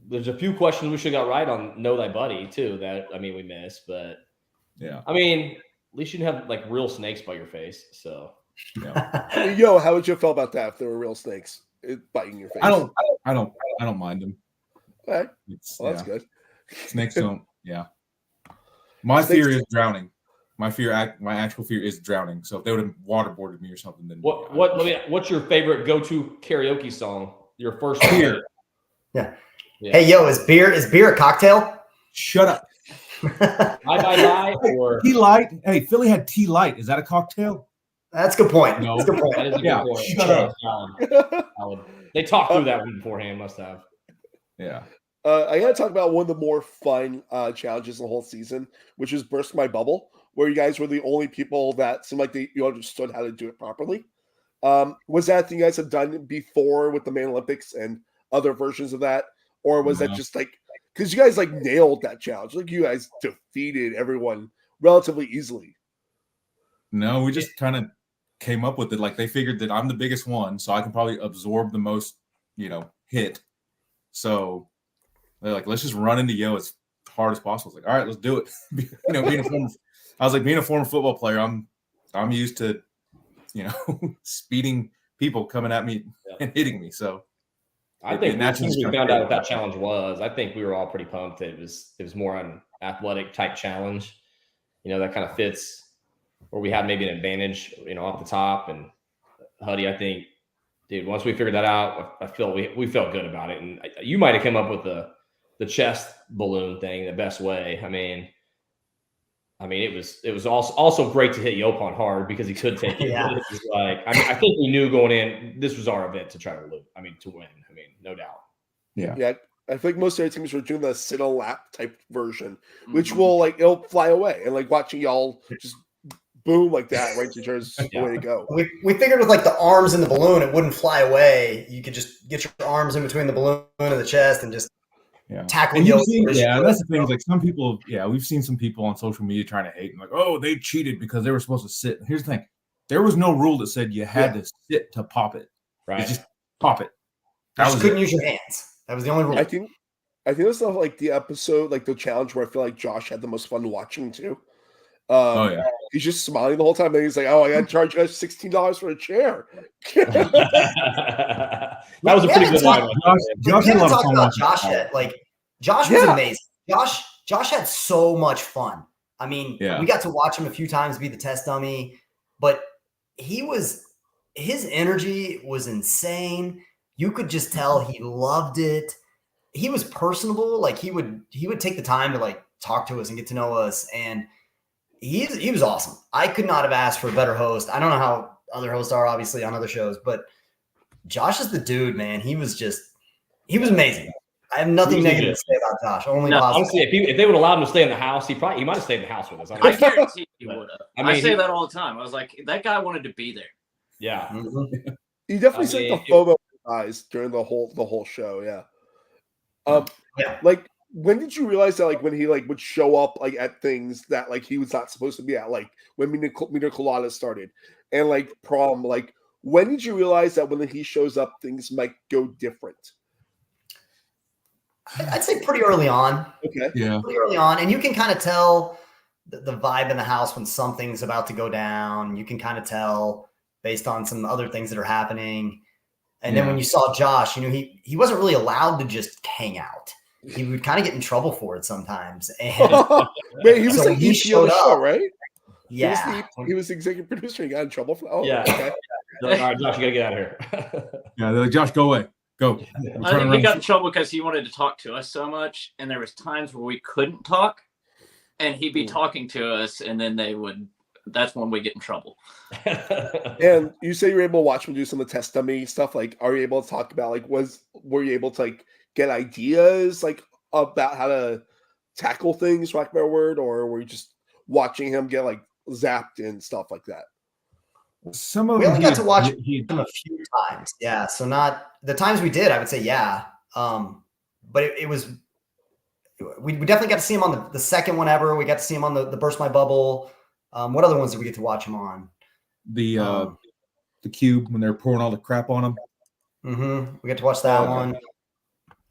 there's a few questions we should have got right on Know Thy Buddy too. That we missed, but yeah, I mean, at least you didn't have like real snakes by your face. So, Yo, how would you feel about that if there were real snakes biting your face? I don't mind them. All right. That's good. Snakes don't. Yeah. My fear is drowning. My actual fear is drowning. So if they would have waterboarded me or something, then what's your favorite go-to karaoke song? Your first beer. Yeah. Hey, yo, is beer a cocktail? Shut up. Bye or Tea Light. Hey, Philly had Tea Light. Is that a cocktail? That's a good point. No. That's a good point. That is a good point. Shut up. They talked through that one beforehand, must have. Yeah. I got to talk about one of the more fun challenges of the whole season, which is Burst My Bubble, where you guys were the only people that seemed like you understood how to do it properly. Was that thing you guys have done before with the Man Olympics and other versions of that? Or was that just like, because you guys like nailed that challenge? Like you guys defeated everyone relatively easily. No, we just kind of came up with it. Like they figured that I'm the biggest one, so I can probably absorb the most, hit. So they're like, let's just run into Yo as hard as possible. It's like, all right, let's do it. Being a former football player, I'm used to, speeding people coming at me and hitting me. So I think once we found out what that challenge was, I think we were all pretty pumped that it was more an athletic type challenge, that kind of fits where we had maybe an advantage, off the top. And Huddy, I think, dude, once we figured that out, I feel we felt good about it. And you might have come up with the chest balloon thing the best way. I mean, it was also great to hit Yopon hard because he could take it. Yeah. It was like, I think we knew going in, this was our event to try to win. No doubt. Yeah. Yeah. I think most of the teams were doing the sit on lap type version, which will it'll fly away and watching y'all just boom like that right to turns the way to go. We figured with the arms in the balloon, it wouldn't fly away. You could just get your arms in between the balloon and the chest and just tackle. And that's the thing. Like some people, we've seen some people on social media trying to hate and oh, they cheated because they were supposed to sit. Here's the thing: there was no rule that said you had to sit to pop it. Right? You just pop it. You just couldn't use your hands. That was the only rule. I think that's the episode, the challenge where I feel like Josh had the most fun watching too. He's just smiling the whole time, and he's like, "Oh, I got to charge you guys $16 for a chair." That was a pretty good line. Josh had a lot of fun about Josh yet. Like Josh was amazing. Josh had so much fun. I mean, we got to watch him a few times be the test dummy, but his energy was insane. You could just tell he loved it. He was personable. Like he would take the time to like talk to us and get to know us. And he was awesome. I could not have asked for a better host. I don't know how other hosts are obviously on other shows, but Josh is the dude, man. He was amazing. I have nothing negative to say about Josh. Only positive. Honestly, if they would allow him to stay in the house, he might have stayed in the house with us. I guarantee he would have. I say that all the time. I was like, that guy wanted to be there. Yeah. Mm-hmm. He definitely sent the FOMO eyes during the whole show. Yeah. Like, when did you realize that, like, when he like would show up like at things that like he was not supposed to be at, like when Mina Colada started and like prom, like when did you realize that when he shows up things might go different? I'd say pretty early on. Okay. Yeah. Pretty early on. And you can kind of tell the vibe in the house when something's about to go down. You can kind of tell based on some other things that are happening. And then when you saw Josh, you know, he wasn't really allowed to just hang out. He would kind of get in trouble for it sometimes. And wait, he was like he showed up, show, right? Yeah. He was the executive producer. He got in trouble for yeah. Okay. All right, Josh, you gotta get out of here. Yeah, they're like, Josh, go away. Go. I think he got in trouble because he wanted to talk to us so much, and there was times where we couldn't talk, and he'd be talking to us, and then that's when we get in trouble. And you say you're able to watch him do some of the test dummy stuff. Like, are you able to talk about like were you able to like get ideas like about how to tackle things, for lack of a better word, or were you just watching him get like zapped and stuff like that? We only got to watch him a few times. Yeah. So not the times we did, I would say, yeah. But it was, we definitely got to see him on the second one ever. We got to see him on the Burst My Bubble. What other ones did we get to watch him on? The Cube, when they're pouring all the crap on him. Mm-hmm. We got to watch that one.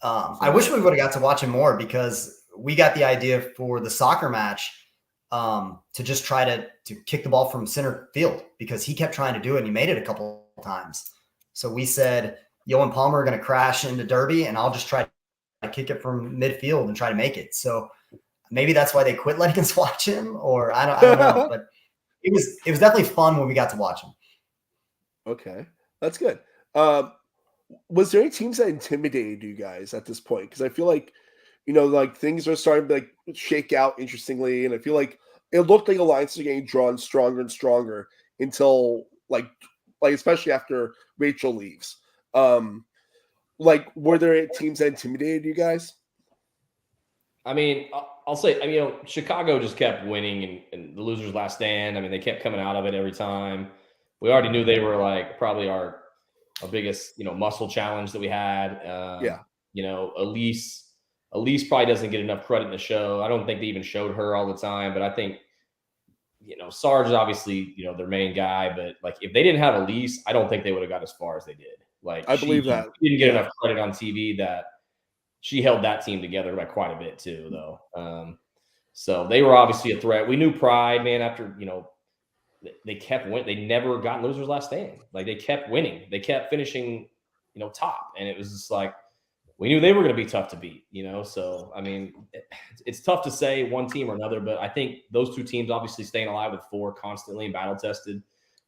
I wish we would have got to watch him more because we got the idea for the soccer match to just try to kick the ball from center field because he kept trying to do it and he made it a couple times. So we said, Yo and Palmer are going to crash into Derby and I'll just try to kick it from midfield and try to make it. So maybe that's why they quit letting us watch him, or I don't know, but it was definitely fun when we got to watch him. Okay. That's good. Was there any teams that intimidated you guys at this point? Because I feel like, you know, like things are starting to like shake out interestingly, and I feel like it looked like alliances are getting drawn stronger and stronger until like especially after Rachel leaves. Like, were there teams that intimidated you guys? I mean, I'll say, I mean, you know, Chicago just kept winning and the losers last stand. I mean, they kept coming out of it every time. We already knew they were like probably our biggest, you know, muscle challenge that we had. You know, Elise probably doesn't get enough credit in the show. I don't think they even showed her all the time, but I think, you know, Sarge is obviously, you know, their main guy, but like if they didn't have Elise, I don't think they would have got as far as they did. Like I believe that she didn't get enough credit on TV that she held that team together by quite a bit too, though. So they were obviously a threat. We knew Pride, man, after, you know, they kept winning. They never got losers last stand. Like they kept winning. They kept finishing, you know, top. And it was just like, we knew they were going to be tough to beat, you know? So, I mean, it's tough to say one team or another, but I think those two teams obviously staying alive with 4 constantly and battle tested.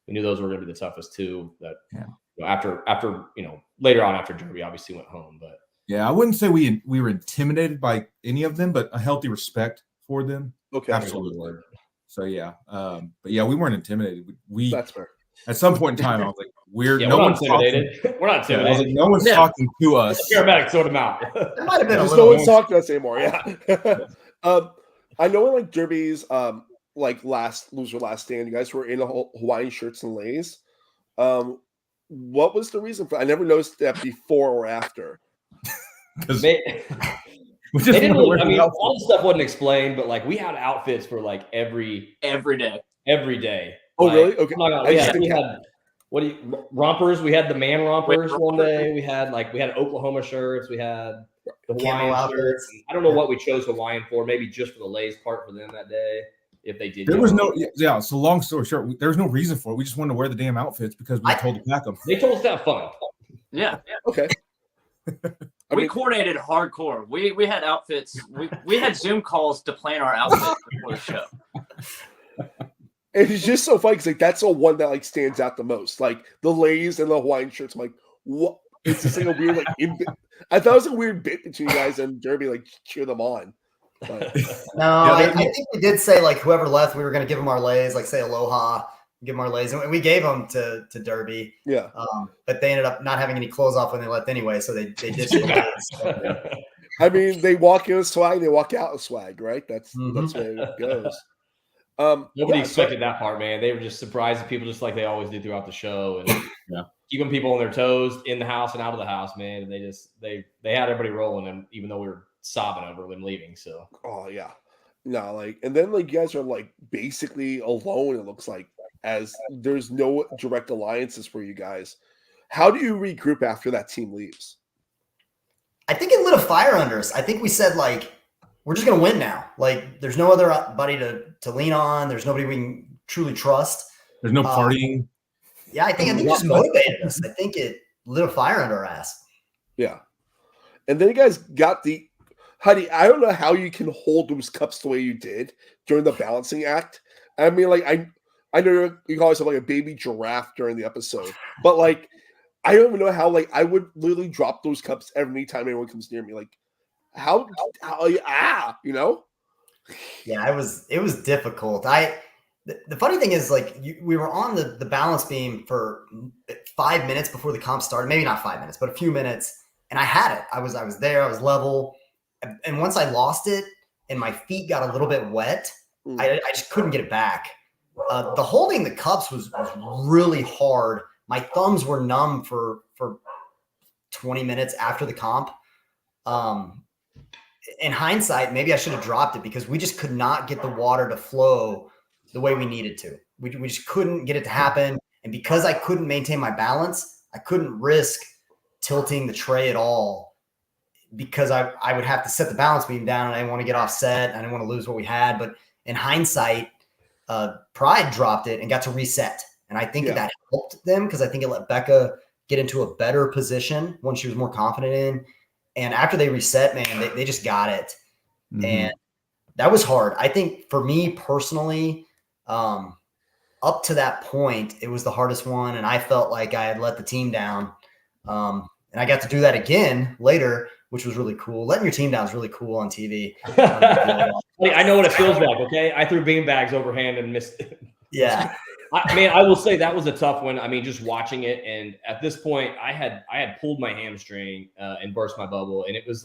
We knew those were going to be the toughest two that, you know, after, you know, later on after Derby obviously went home, but. Yeah, I wouldn't say we were intimidated by any of them, but a healthy respect for them. Okay. Absolutely. So, yeah. But, yeah, we weren't intimidated. That's fair. At some point in time, I was like, we're not intimidated. We're not intimidated. I was like, no one's talking to us. Paramedics sort them out. There might have been no one's talking to us anymore, yeah. I know in like Derby's like last stand, you guys were in Hawaiian shirts and leis. What was the reason for? I never noticed that before or after. They didn't really, I mean, all the stuff wasn't explained, but like we had outfits for like every day. Oh, like, really? Okay. We had rompers? We had the man rompers one day. We had Oklahoma shirts. We had the Hawaiian shirts. I don't know what we chose Hawaiian for. Maybe just for the leis part for them that day. If they did, there was no. Yeah. So long story short, there was no reason for it. We just wanted to wear the damn outfits because we were told to pack them. They told us to have fun. Yeah. Okay. We coordinated hardcore. We had outfits. We had Zoom calls to plan our outfits before the show. It's just so funny because like that's the one that like stands out the most. Like the Lays and the Hawaiian shirts. I'm like, what? It's just like a weird like. I thought it was a weird bit between you guys and Derby, like cheer them on. But no, I think we did say like whoever left, we were going to give them our Lays, like say aloha, give them our Lays, and we gave them to Derby. Yeah. But they ended up not having any clothes off when they left anyway, so they ditched the Lays. So. I mean, they walk in with swag, they walk out with swag, right? That's where it goes. Nobody expected that part, man. They were just surprising people, just like they always do throughout the show, and keeping people on their toes in the house and out of the house, man. And they had everybody rolling, and even though we were sobbing over them leaving, so no, like, and then like you guys are like basically alone. It looks like as there's no direct alliances for you guys. How do you regroup after that team leaves? I think it lit a fire under us. I think we said like, we're just going to win now. Like there's no other buddy to lean on. There's nobody we can truly trust. There's no partying. Yeah, I think it just motivated us. I think it lit a fire under our ass. Yeah. And then you guys got Huddy, I don't know how you can hold those cups the way you did during the balancing act. I mean, like, I know you call yourself like a baby giraffe during the episode, but like, I don't even know how, like, I would literally drop those cups every time anyone comes near me. Like, how you know? Yeah, it was difficult. The funny thing is, like, we were on the balance beam for 5 minutes before the comp started. Maybe not 5 minutes, but a few minutes. And I had it. I was there. I was level. And once I lost it and my feet got a little bit wet, I just couldn't get it back. The holding the cups was really hard. My thumbs were numb for 20 minutes after the comp. In hindsight, maybe I should have dropped it because we just could not get the water to flow the way we needed to. We just couldn't get it to happen. And because I couldn't maintain my balance, I couldn't risk tilting the tray at all because I would have to set the balance beam down and I didn't want to get offset. I didn't want to lose what we had. But in hindsight, Pride dropped it and got to reset. And I think that helped them because I think it let Becca get into a better position when she was more confident in. And after they reset, man, they just got it. Mm-hmm. And that was hard. I think for me personally, up to that point, it was the hardest one. And I felt like I had let the team down. And I got to do that again later, which was really cool. Letting your team down is really cool on TV. I know what it feels like, okay? I threw beanbags overhand and missed it. Yeah. I will say that was a tough one. I mean, just watching it, and at this point, I had pulled my hamstring and burst my bubble, and it was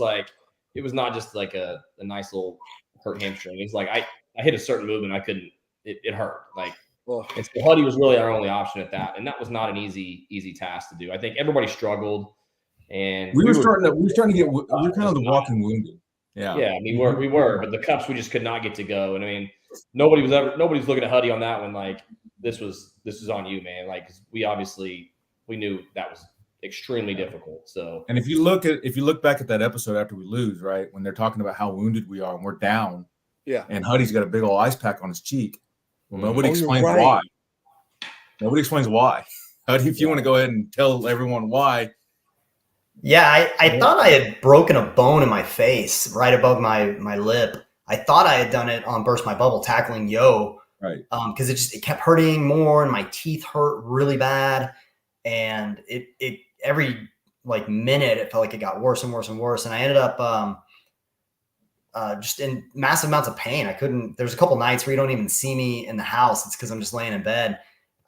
not just like a nice little hurt hamstring. It's like I hit a certain move and I couldn't. It hurt. Like, and so Huddy was really our only option at that, and that was not an easy task to do. I think everybody struggled, and we were kind of the walking wounded. Yeah. Yeah. I mean, we were, but the cups we just could not get to go, and I mean, nobody's looking at Huddy on that one like. This is on you, man. Like we knew that was extremely difficult. So, and if you look back at that episode after we lose, right, when they're talking about how wounded we are and we're down, and Huddy's got a big old ice pack on his cheek. Well, nobody explains why. Nobody explains why. Huddy, if you want to go ahead and tell everyone why. Yeah, I thought I had broken a bone in my face right above my lip. I thought I had done it on Burst My Bubble tackling Yo. Right. Because it kept hurting more and my teeth hurt really bad. And it every like minute, it felt like it got worse and worse and worse. And I ended up just in massive amounts of pain. There's a couple nights where you don't even see me in the house. It's because I'm just laying in bed.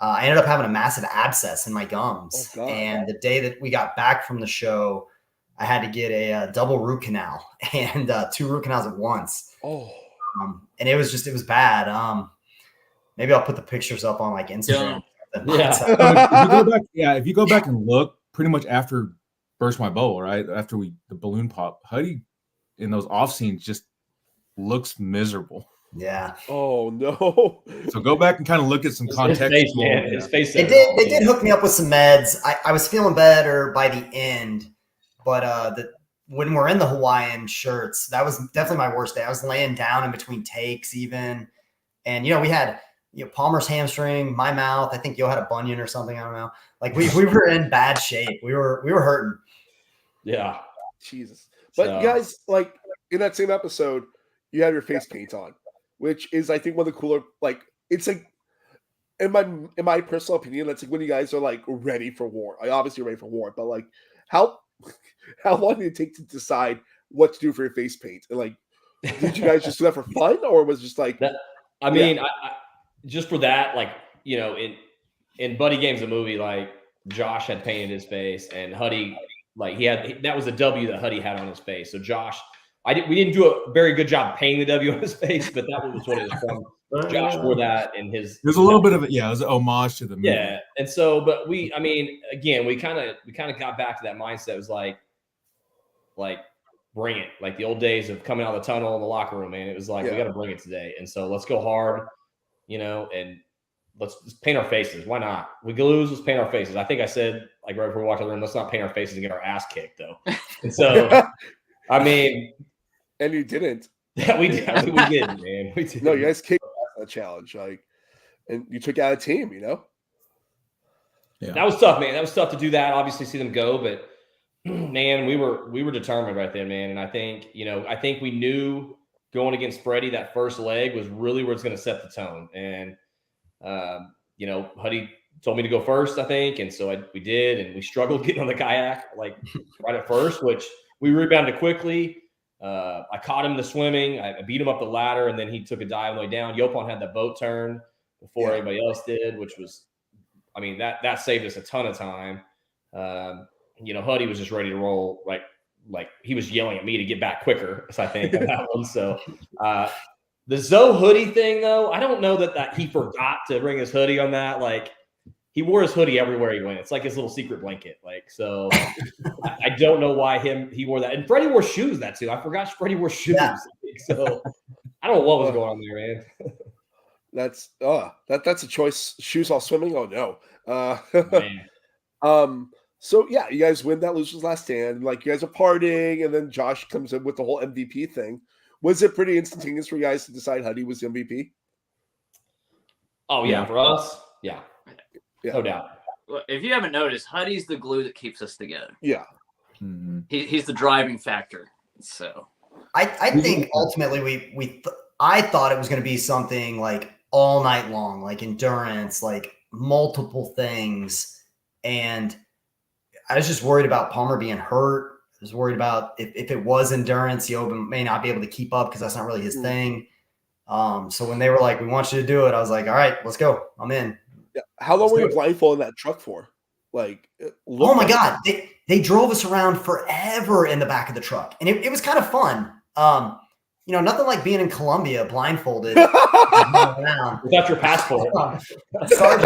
I ended up having a massive abscess in my gums. Oh, and the day that we got back from the show, I had to get a double root canal and 2 root canals at once. Oh. And it was bad. Maybe I'll put the pictures up on like Instagram. If you go back and look, pretty much after Burst My Bubble, right? After the balloon pop, Huddy in those off scenes just looks miserable. Yeah. Oh no. So go back and kind of look at some context. His face. They did hook me up with some meds. I was feeling better by the end, but when we're in the Hawaiian shirts, that was definitely my worst day. I was laying down in between takes even, and we had Palmer's hamstring, my mouth. I think Yo had a bunion or something. I don't know. Like we were in bad shape. We were hurting. Yeah. Jesus. But you guys, like in that same episode, you have your face paint on, which is I think one of the cooler. Like it's like in my personal opinion, that's like when you guys are like ready for war. Like obviously you're ready for war, but like how long did it take to decide what to do for your face paint? And like, did you guys just do that for fun, or was it just like? I mean, I just for that, like in Buddy Games, a movie, like Josh had painted his face, and Huddy, like that was a W that Huddy had on his face. So Josh, we didn't do a very good job painting the W on his face, but that was what it was from. Josh wore that in his. There's a little bit of it, yeah. It was an homage to the movie. Yeah, and so, but we kind of got back to that mindset. It was like bring it, like the old days of coming out of the tunnel in the locker room, man. It was like we got to bring it today, and so let's go hard, and let's just paint our faces. Why not? We lose, let's paint our faces. I think I said like right before we walked out of the room, let's not paint our faces and get our ass kicked though. And so, I mean, and you didn't. Yeah, we did. We did, man. We did. No, you guys kicked that challenge, like, and you took out a team. Yeah, that was tough, man. That was tough to do that. Obviously, see them go, but man, we were determined right then, man. And I think we knew going against Freddie that first leg was really where it's going to set the tone. And Huddy told me to go first, I think, and so we did, and we struggled getting on the kayak like right at first, which we rebounded quickly. I caught him in the swimming. I beat him up the ladder, and then he took a dive on the way down. Yopon had that boat turn before anybody else did, which was, I mean, that saved us a ton of time. Huddy was just ready to roll. Like he was yelling at me to get back quicker, I think, on that one. So the Zoe hoodie thing, though, I don't know that he forgot to bring his hoodie on that. Like he wore his hoodie everywhere he went. It's like his little secret blanket. Like, so I don't know why he wore that. And Freddie wore shoes that too. I forgot Freddie wore shoes. Yeah. So I don't know what was going on there, man. That's a choice. Shoes while swimming? Oh no. So yeah, you guys win that Loser's Last Stand. Like you guys are partying, and then Josh comes in with the whole MVP thing. Was it pretty instantaneous for you guys to decide Huddy was the MVP? Oh yeah, for us, yeah, no doubt. Well, if you haven't noticed, Huddy's the glue that keeps us together. Yeah, he's the driving factor. So I think ultimately I thought it was going to be something like all night long, like endurance, like multiple things, and I was just worried about Palmer being hurt. I was worried about if it was endurance, Yoba may not be able to keep up because that's not really his thing. So when they were like, we want you to do it, I was like, all right, let's go. I'm in. Yeah. How long were you blindfolded in that truck for? Like, oh my God. They drove us around forever in the back of the truck. And it was kind of fun. Nothing like being in Colombia blindfolded. Without your passport. Sergeant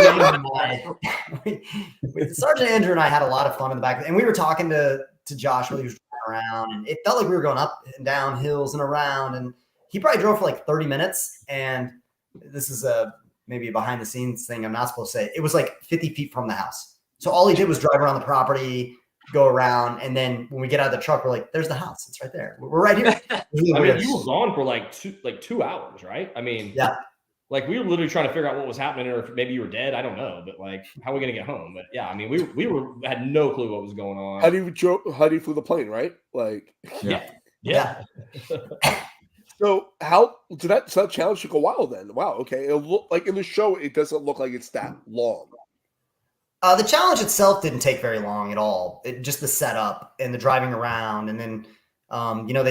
Andrew and I had a lot of fun in the back. And we were talking to Josh while he was driving around. And it felt like we were going up and down hills and around. And he probably drove for like 30 minutes. And this is maybe a behind the scenes thing I'm not supposed to say. It was like 50 feet from the house. So all he did was drive around the property, go around, and then when we get out of the truck, we're like, "There's the house. It's right there. We're right here." I mean, you were gone for like 2 hours, right? I mean, yeah. Like we were literally trying to figure out what was happening, or if maybe you were dead. I don't know, but like, how are we gonna get home? But yeah, I mean, we had no clue what was going on. Huddy flew the plane, right? Like, yeah. So how did that challenge took a while then? Wow. Okay. It looked like in the show, it doesn't look like it's that long. The challenge itself didn't take very long at all. Just the setup and the driving around. And then, you got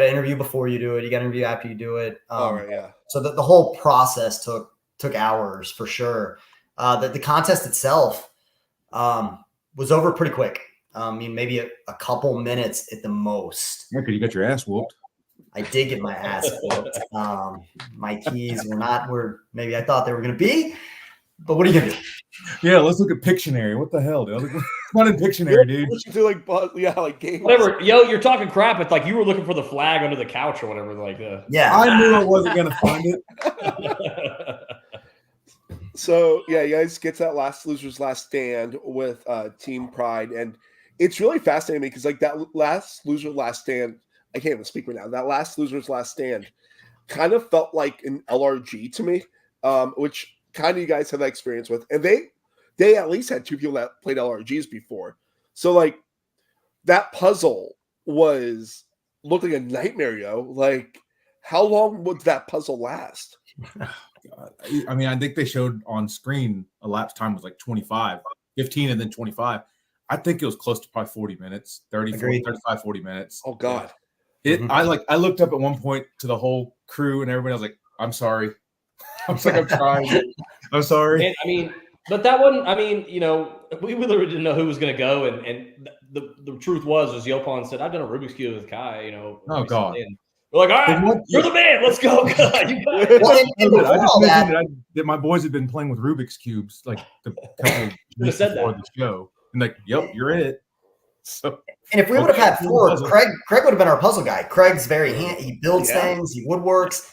to interview before you do it. You got to interview after you do it. Right, yeah. So the whole process took hours for sure. The contest itself was over pretty quick. I mean, maybe a couple minutes at the most. Yeah, because you got your ass whooped. I did get my ass whooped. My keys were not where maybe I thought they were going to be. But what are you gonna do? Yeah, let's look at Pictionary. What the hell, dude? It's not in Pictionary, dude. We should do like games. Whatever. Yo, you're talking crap. It's like you were looking for the flag under the couch or whatever. Like, yeah, I knew I wasn't gonna find it. So yeah, you guys get to that Loser's Last Stand with Team Pride, and it's really fascinating because like that last Loser's Last Stand, I can't even speak right now. That last Loser's Last Stand kind of felt like an LRG to me. which kind of you guys have that experience with, and they at least had 2 people that played LRGs before. So like that puzzle looked like a nightmare, yo. Like, how long would that puzzle last? I mean, I think they showed on screen elapsed time was like 15 and then 25. I think it was close to probably 40 minutes, 35, 40 minutes. Oh God. I looked up at one point to the whole crew and everybody. I was like, I'm sorry. I was like, I'm trying. I'm sorry. And, I mean, but that wasn't, I mean, you know, we literally didn't know who was going to go. And the truth was Yopon said, I've done a Rubik's Cube with Kai, you know. Oh God. And we're like, all right, you're the man. Let's go. That my boys had been playing with Rubik's Cubes like the couple of weeks before the show. And like, yep, you're it. So, and if we would have had 4, Craig would have been our puzzle guy. Craig's very he builds things, he woodworks,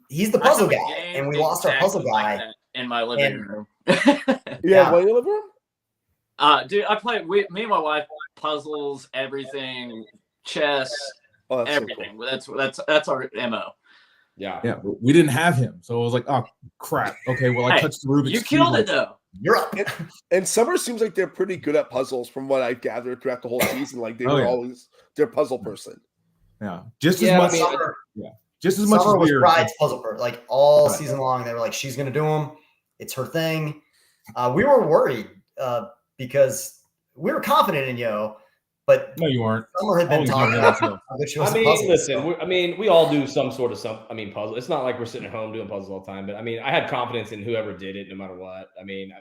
he's the puzzle guy, and we lost our puzzle guy like in my living room. Yeah, what in your living room? Dude, I play. Me and my wife puzzles, everything, chess, everything. So cool. That's our MO. Yeah. We didn't have him, so it was like, oh crap. Okay, well I touched the Rubik's. You killed it though. You're up. And Summer seems like they're pretty good at puzzles from what I've gathered throughout the whole season. Like they were always their puzzle person. Yeah. Just as much. Summer, just as much Summer as was Pride's puzzle person. Like all season long, they were like, she's gonna do them. It's her thing. We were worried because we were confident in Yo, but no, you weren't. Summer had been talking about we all do some sort of puzzle. It's not like we're sitting at home doing puzzles all the time, but I mean, I had confidence in whoever did it, no matter what. I mean,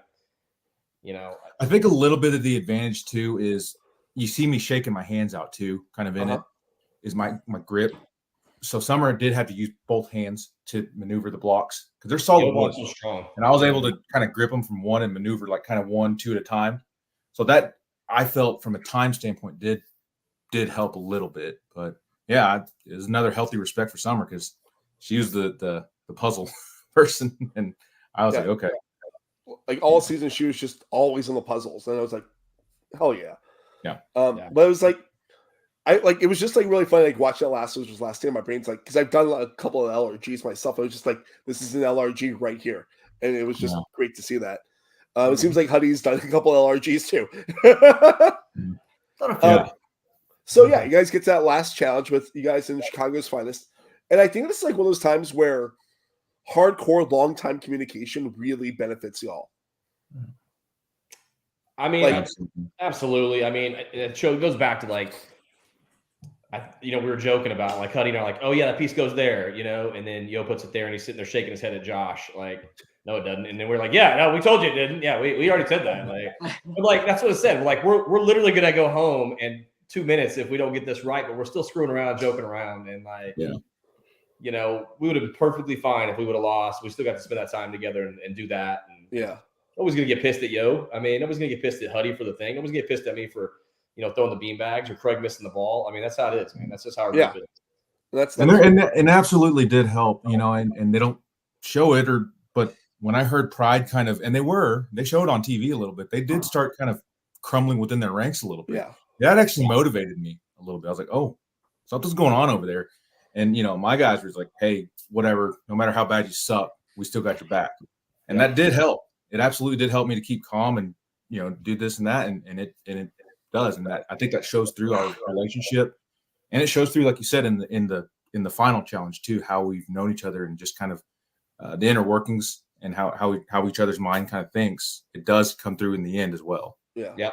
I think a little bit of the advantage too is you see me shaking my hands out too, kind of in it is my grip. So Summer did have to use both hands to maneuver the blocks because they're solid wood, so strong, and I was able to kind of grip them from one and maneuver like kind of 1, 2 at a time. So that I felt from a time standpoint did help a little bit, but yeah, it was another healthy respect for Summer because she was the puzzle person, and I was like, okay. Like all season, she was just always on the puzzles, and I was like, hell yeah. Yeah. But it was like, it was just like really funny, like watching that last day in my brain's like, because I've done a couple of LRGs myself. I was just like, this is an LRG right here, and it was just great to see that. It seems like Huddy's done a couple of LRGs too. So yeah, you guys get to that last challenge with you guys in Chicago's finest, and I think this is like one of those times where hardcore long time communication really benefits y'all. I mean, absolutely. I mean, it goes back to like, we were joking about like Huddy and I are like, oh yeah, that piece goes there, and then Yo puts it there and he's sitting there shaking his head at Josh like, no, it doesn't. And then we're like, yeah, no, we told you it didn't. Yeah, we already said that. Like, that's what it said. Like, we're literally gonna go home in 2 minutes if we don't get this right, but we're still screwing around, joking around, and we would have been perfectly fine if we would have lost. We still got to spend that time together and do that. And nobody's gonna get pissed at Yo. I mean, nobody's gonna get pissed at Huddy for the thing. Nobody's gonna get pissed at me for throwing the bean bags or Craig missing the ball. I mean, that's how it is, man. That's just how it is. And absolutely did help, and they don't show it but when I heard Pride kind of, and they showed on TV a little bit, they did start kind of crumbling within their ranks a little bit. Yeah. That actually motivated me a little bit. I was like, oh, something's going on over there. And, my guys were like, hey, whatever, no matter how bad you suck, we still got your back. And that did help. It absolutely did help me to keep calm and, do this and that. And it does. And that, I think that shows through our relationship. And it shows through, like you said, in the final challenge too, how we've known each other and just kind of the inner workings and how each other's mind kind of thinks. It does come through in the end as well. Yeah. Yeah.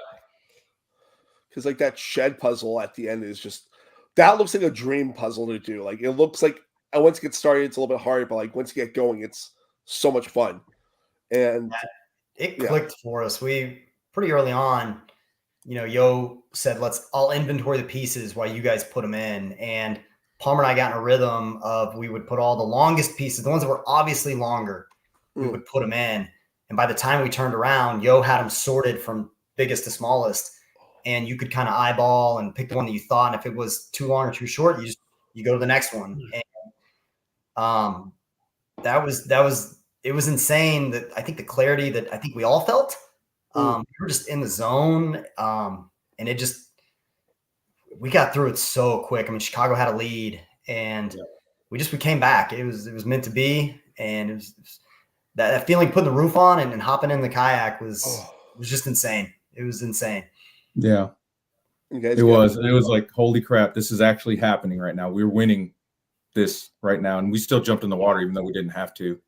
Because like that shed puzzle at the end is just, that looks like a dream puzzle to do. Like it looks like once it gets started, it's a little bit hard, but like once you get going, it's so much fun. And it clicked for us. We pretty early on, Yo said, I'll inventory the pieces while you guys put them in. And Palmer and I got in a rhythm of, we would put all the longest pieces, the ones that were obviously longer, we would put them in. And by the time we turned around, Yo had them sorted from biggest to smallest. And you could kind of eyeball and pick the one that you thought. And if it was too long or too short, you go to the next one. And it was insane that I think the clarity that I think we all felt, we were just in the zone. And we got through it so quick. I mean, Chicago had a lead and we came back. It was meant to be. And that feeling, putting the roof on and hopping in the kayak was just insane. It was insane. Yeah, it was. It was like, holy crap, this is actually happening right now. We're winning this right now, and we still jumped in the water even though we didn't have to.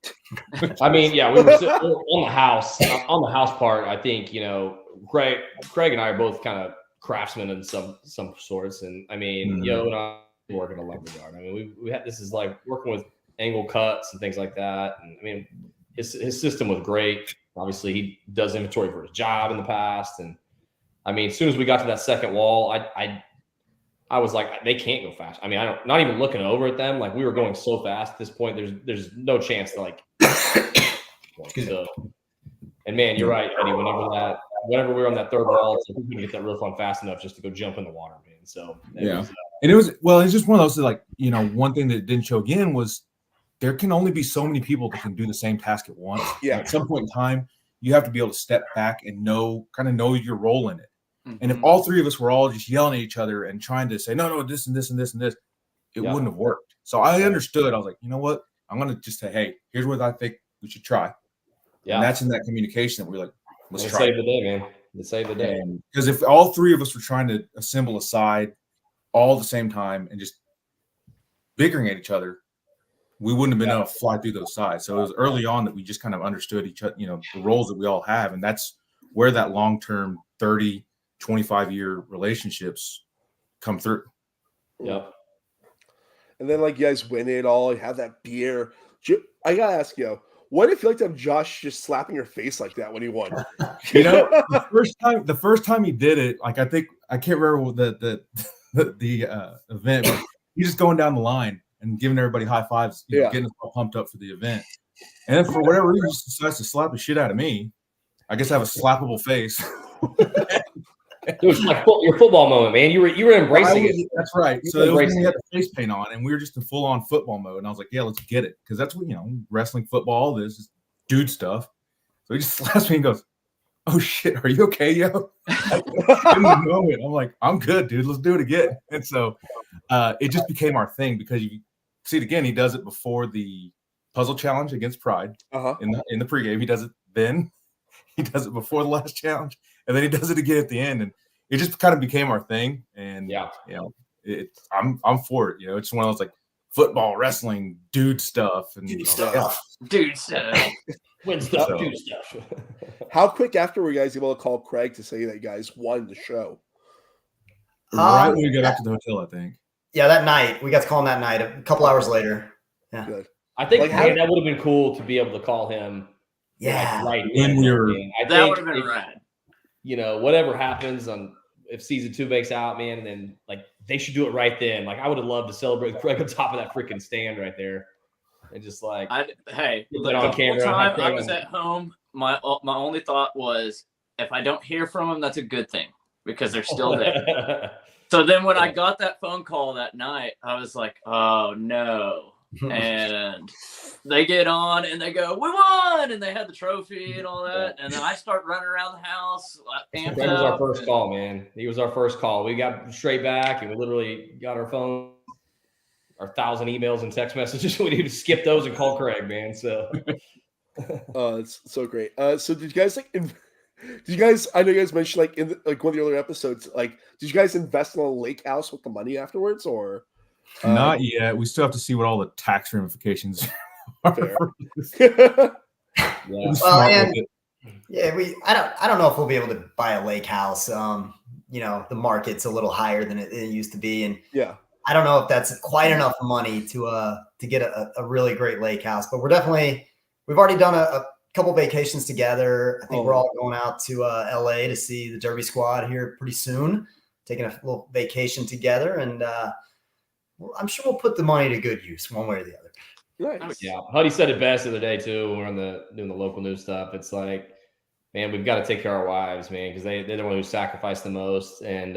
I mean, yeah, we were on the house. On the house part, I think, you know, Craig and I are both kind of craftsmen in some sorts, and I mean, Yo and I work in a lumberyard. I mean, we had, this is like working with angle cuts and things like that, and I mean, his system was great. Obviously, he does inventory for his job in the past, and I mean, as soon as we got to that second wall, I was like, they can't go fast. I mean, not even looking over at them. Like, we were going so fast at this point. There's no chance to like. So, and man, you're right, Eddie. Whenever we were on that third wall, it's like we couldn't get that roof on fast enough just to go jump in the water, man. So and it was it's just one of those that, like, you know, one thing that didn't show again was there can only be so many people that can do the same task at once. Yeah. At some point in time, you have to be able to step back and know your role in it. And if all three of us were all just yelling at each other and trying to say, no, this and this and this and this, it wouldn't have worked. So I understood. I was like, you know what? I'm going to just say, hey, here's what I think we should try. Yeah. And that's in that communication that we're like, let's try. Save the day, man. Let's save the day. Because if all three of us were trying to assemble a side all at the same time and just bickering at each other, we wouldn't have been able to fly through those sides. So it was early on that we just kind of understood each other, you know, the roles that we all have. And that's where that long-term 30, 25-year relationships come through. Yep. And then, like, you guys win it all. You have that beer. I gotta ask you, what did it feel like to have Josh just slapping your face like that when he won? You know, the first time he did it, like, I can't remember the event, but he's just going down the line and giving everybody high fives, you know, getting us all pumped up for the event. And then for whatever reason, he just decides to slap the shit out of me. I guess I have a slappable face. It was like your football moment, man. You were embracing it. That's right. So it was when we had the face paint on, and we were just in full on football mode. And I was like, "Yeah, let's get it," because that's what, you know, wrestling, football, all this is dude stuff. So he just slaps me and goes, "Oh shit, are you okay, yo?" In the moment, I'm like, "I'm good, dude. Let's do it again." And so it just became our thing, because you see it again. He does it before the puzzle challenge against Pride in the pregame. He does it then. He does it before the last challenge, and then he does it again at the end, and it just kind of became our thing. And you know, I'm for it. You know, it's one of those like football, wrestling, dude stuff, and dude stuff. Dude stuff. How quick after were you guys able to call Craig to say that you guys won the show? Right when we got up to the hotel, I think. Yeah, that night we got to call him that night. A couple hours later. Yeah, good. I think that would have been cool to be able to call him. Yeah, like, right when we were. That would have been rad. You know, whatever happens if season 2 makes out, man, then like they should do it right then. Like, I would have loved to celebrate Craig on top of that freaking stand right there, and just like, the on camera. Time I was at home, my only thought was, if I don't hear from them, that's a good thing, because they're still there. So then when I got that phone call that night, I was like, oh no. And they get on and they go, we won, and they had the trophy and all that, and then I start running around the house. That was our first call, man. He was our first call. We got straight back, and we literally got our phone, our 1,000 emails and text messages. We need to skip those and call Craig, man. So it's so great. So did you guys I know you guys mentioned, like, in one of the other episodes, like, did you guys invest in a lake house with the money afterwards, or not yet? We still have to see what all the tax ramifications are. Well, and I don't know if we'll be able to buy a lake house. You know, the market's a little higher than it used to be, and I don't know if that's quite enough money to get a really great lake house. But we've already done a couple vacations together. I think we're all going out to LA to see the Derby squad here pretty soon, taking a little vacation together, and I'm sure we'll put the money to good use one way or the other. Nice. Yeah, Huddy said it best the other day too when we're doing the local news stuff. It's like, man, we've got to take care of our wives, man, because they're the one who sacrificed the most, and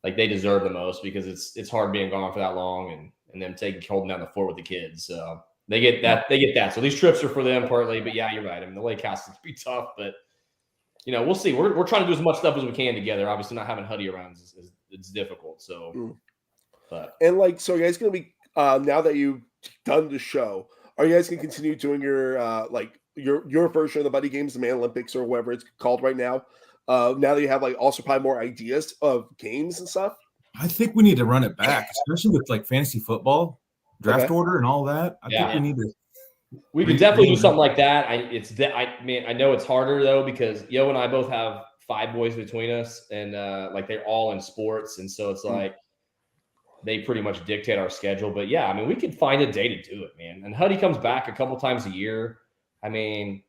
like they deserve the most, because it's hard being gone for that long and them holding down the fort with the kids. So they get that. So these trips are for them partly, but yeah, you're right. I mean, the lake house is be tough, but you know, we'll see. We're trying to do as much stuff as we can together. Obviously, not having Huddy around is it's difficult. So, and like, so are you guys gonna be now that you've done the show, are you guys gonna continue doing your like your version of the buddy games, the Man Olympics or whatever it's called right now. Now that you have like also probably more ideas of games and stuff. I think we need to run it back, especially with like fantasy football, draft order, and all that. I think we need to. We could definitely do something like that. I know it's harder though because Yo and I both have 5 boys between us, and like they're all in sports, and so it's like they pretty much dictate our schedule. But yeah, I mean, we could find a day to do it, man. And Huddy comes back a couple times a year. I mean,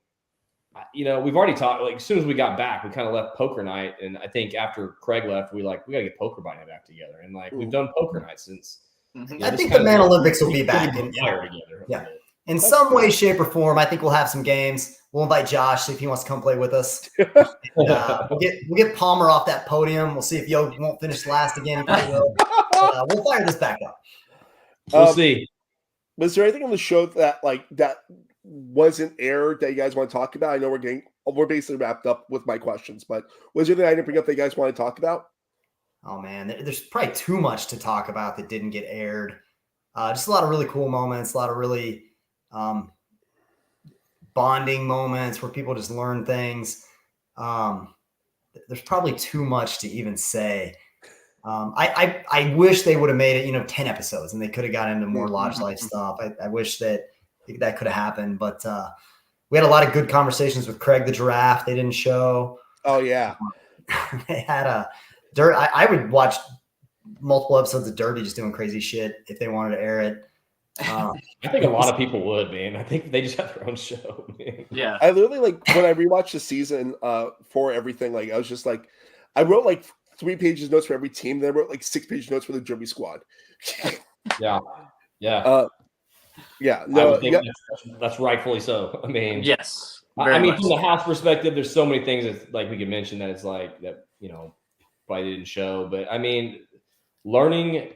you know, we've already talked. Like as soon as we got back, we kind of left poker night, and I think after Craig left, we gotta get poker night back together, and like we've done poker night since. You know, I think the Man Olympics will be back together. In some way, shape, or form. I think we'll have some games. We'll invite Josh, see if he wants to come play with us. We'll get Palmer off that podium. We'll see if Yo won't finish last again. We'll fire this back up. We'll see. Was there anything on the show that wasn't aired that you guys want to talk about? I know we're basically wrapped up with my questions, but was there anything I didn't bring up that you guys want to talk about? Oh man, there's probably too much to talk about that didn't get aired. Just a lot of really cool moments, a lot of really bonding moments where people just learn things. There's probably too much to even say. I wish they would have made it, 10 episodes and they could have got into more Lodge Life stuff. I wish that could have happened, but we had a lot of good conversations with Craig the Giraffe. They didn't show. Oh yeah. They had a Dirt. I would watch multiple episodes of Derby just doing crazy shit if they wanted to air it. I think a lot of people would, man. I think they just have their own show, man. Yeah. I literally when I rewatched the season for everything, I was just like, I wrote 3 pages notes for every team. Then I wrote 6 page notes for the Derby squad. Yeah. Yeah. No, that's rightfully so. I mean, yes. I mean, from the house perspective, there's so many things that we could mention that it's that probably didn't show. But I mean, learning.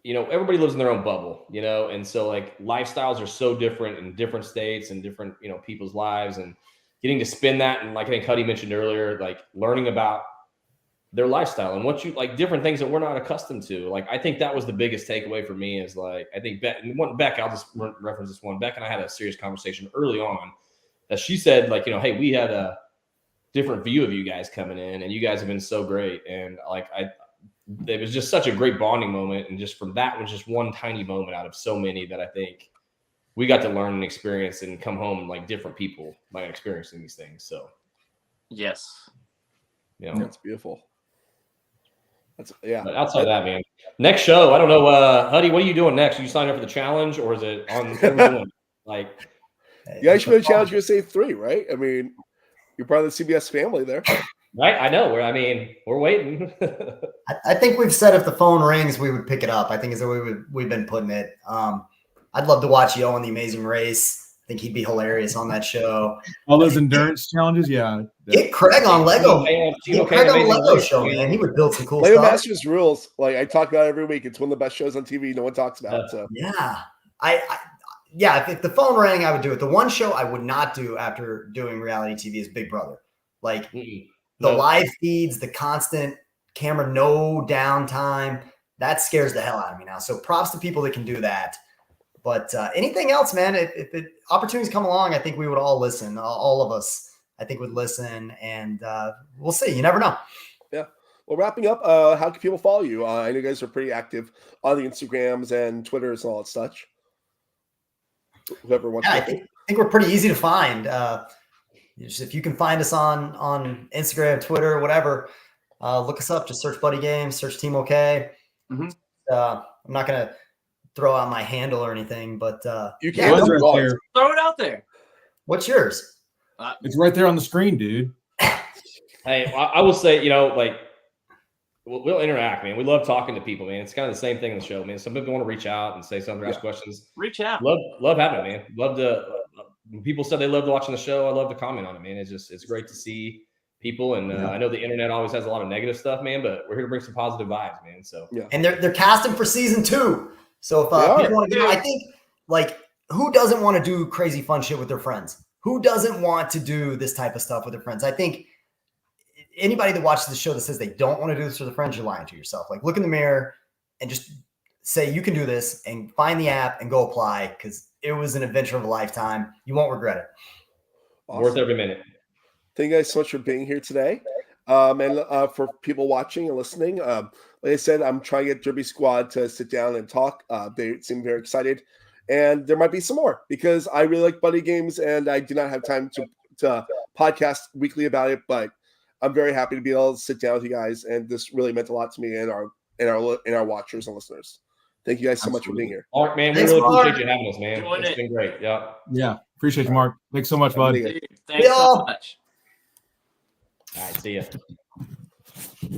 Everybody lives in their own bubble, and so lifestyles are so different in different states and different, people's lives, and getting to spin that. And I think Huddy mentioned earlier, learning about their lifestyle and what you different things that we're not accustomed to. I think that was the biggest takeaway for me is I think Beck, I'll just reference this one. Beck and I had a serious conversation early on that she said hey, we had a different view of you guys coming in and you guys have been so great. And it was just such a great bonding moment. And just from that was just one tiny moment out of so many that I think we got to learn and experience and come home like different people by experiencing these things. So, yes. That's beautiful. But outside of that, man, next show, I don't know. Huddy, what are you doing next? Are you signing up for the challenge or is it on? Yeah, you should be a challenge USA 3, right? I mean, you're part of the CBS family there. Right, I know. We're waiting. I think we've said if the phone rings, we would pick it up. I think is the way we've been putting it. I'd love to watch Yo on The Amazing Race. I think he'd be hilarious on that show. All those endurance challenges, yeah. Get Craig on Lego. Get Craig on the Lego show, man. He would build some cool Lego stuff. Masters rules. I talk about it every week. It's one of the best shows on TV. No one talks about. So yeah, if the phone rang, I would do it. The one show I would not do after doing reality TV is Big Brother. The live feeds, the constant camera, no downtime. That scares the hell out of me now. So props to people that can do that. But anything else, man, if opportunities come along, I think we would all listen. All of us, I think, would listen. And we'll see. You never know. Yeah. Well, wrapping up, how can people follow you? I know you guys are pretty active on the Instagrams and Twitters and all that such. Whoever wants to. I think we're pretty easy to find. If you can find us on Instagram, Twitter, whatever, look us up. Just search Buddy Games, search Team OK. Mm-hmm. I'm not going to throw out my handle or anything, but you can throw it out there. What's yours? It's right there on the screen, dude. Hey, I will say, we'll interact, man. We love talking to people, man. It's kind of the same thing in the show, man. Some people want to reach out and say something, ask questions. Reach out. Love having it, man. Love to. When people said they loved watching the show, I love to comment on it, man. It's great to see people, and I know the internet always has a lot of negative stuff, man. But we're here to bring some positive vibes, man. So and they're casting for season 2. So if people want to do, I think who doesn't want to do crazy fun shit with their friends? Who doesn't want to do this type of stuff with their friends? I think anybody that watches the show that says they don't want to do this with their friends, you're lying to yourself. Look in the mirror and just say you can do this, and find the app and go apply, because it was an adventure of a lifetime. You won't regret it. Awesome. Worth every minute. Thank you guys so much for being here today. And for people watching and listening, like I said, I'm trying to get Derby Squad to sit down and talk. They seem very excited. And there might be some more because I really like buddy games and I do not have time to podcast weekly about it, but I'm very happy to be able to sit down with you guys. And this really meant a lot to me and our watchers and listeners. Thank you guys so much for being here. Mark, man, we really appreciate you having us, man. It's been great. Yeah. Yeah. Appreciate you, Mark. Thanks so much, bud. Thanks so much. All right. See ya.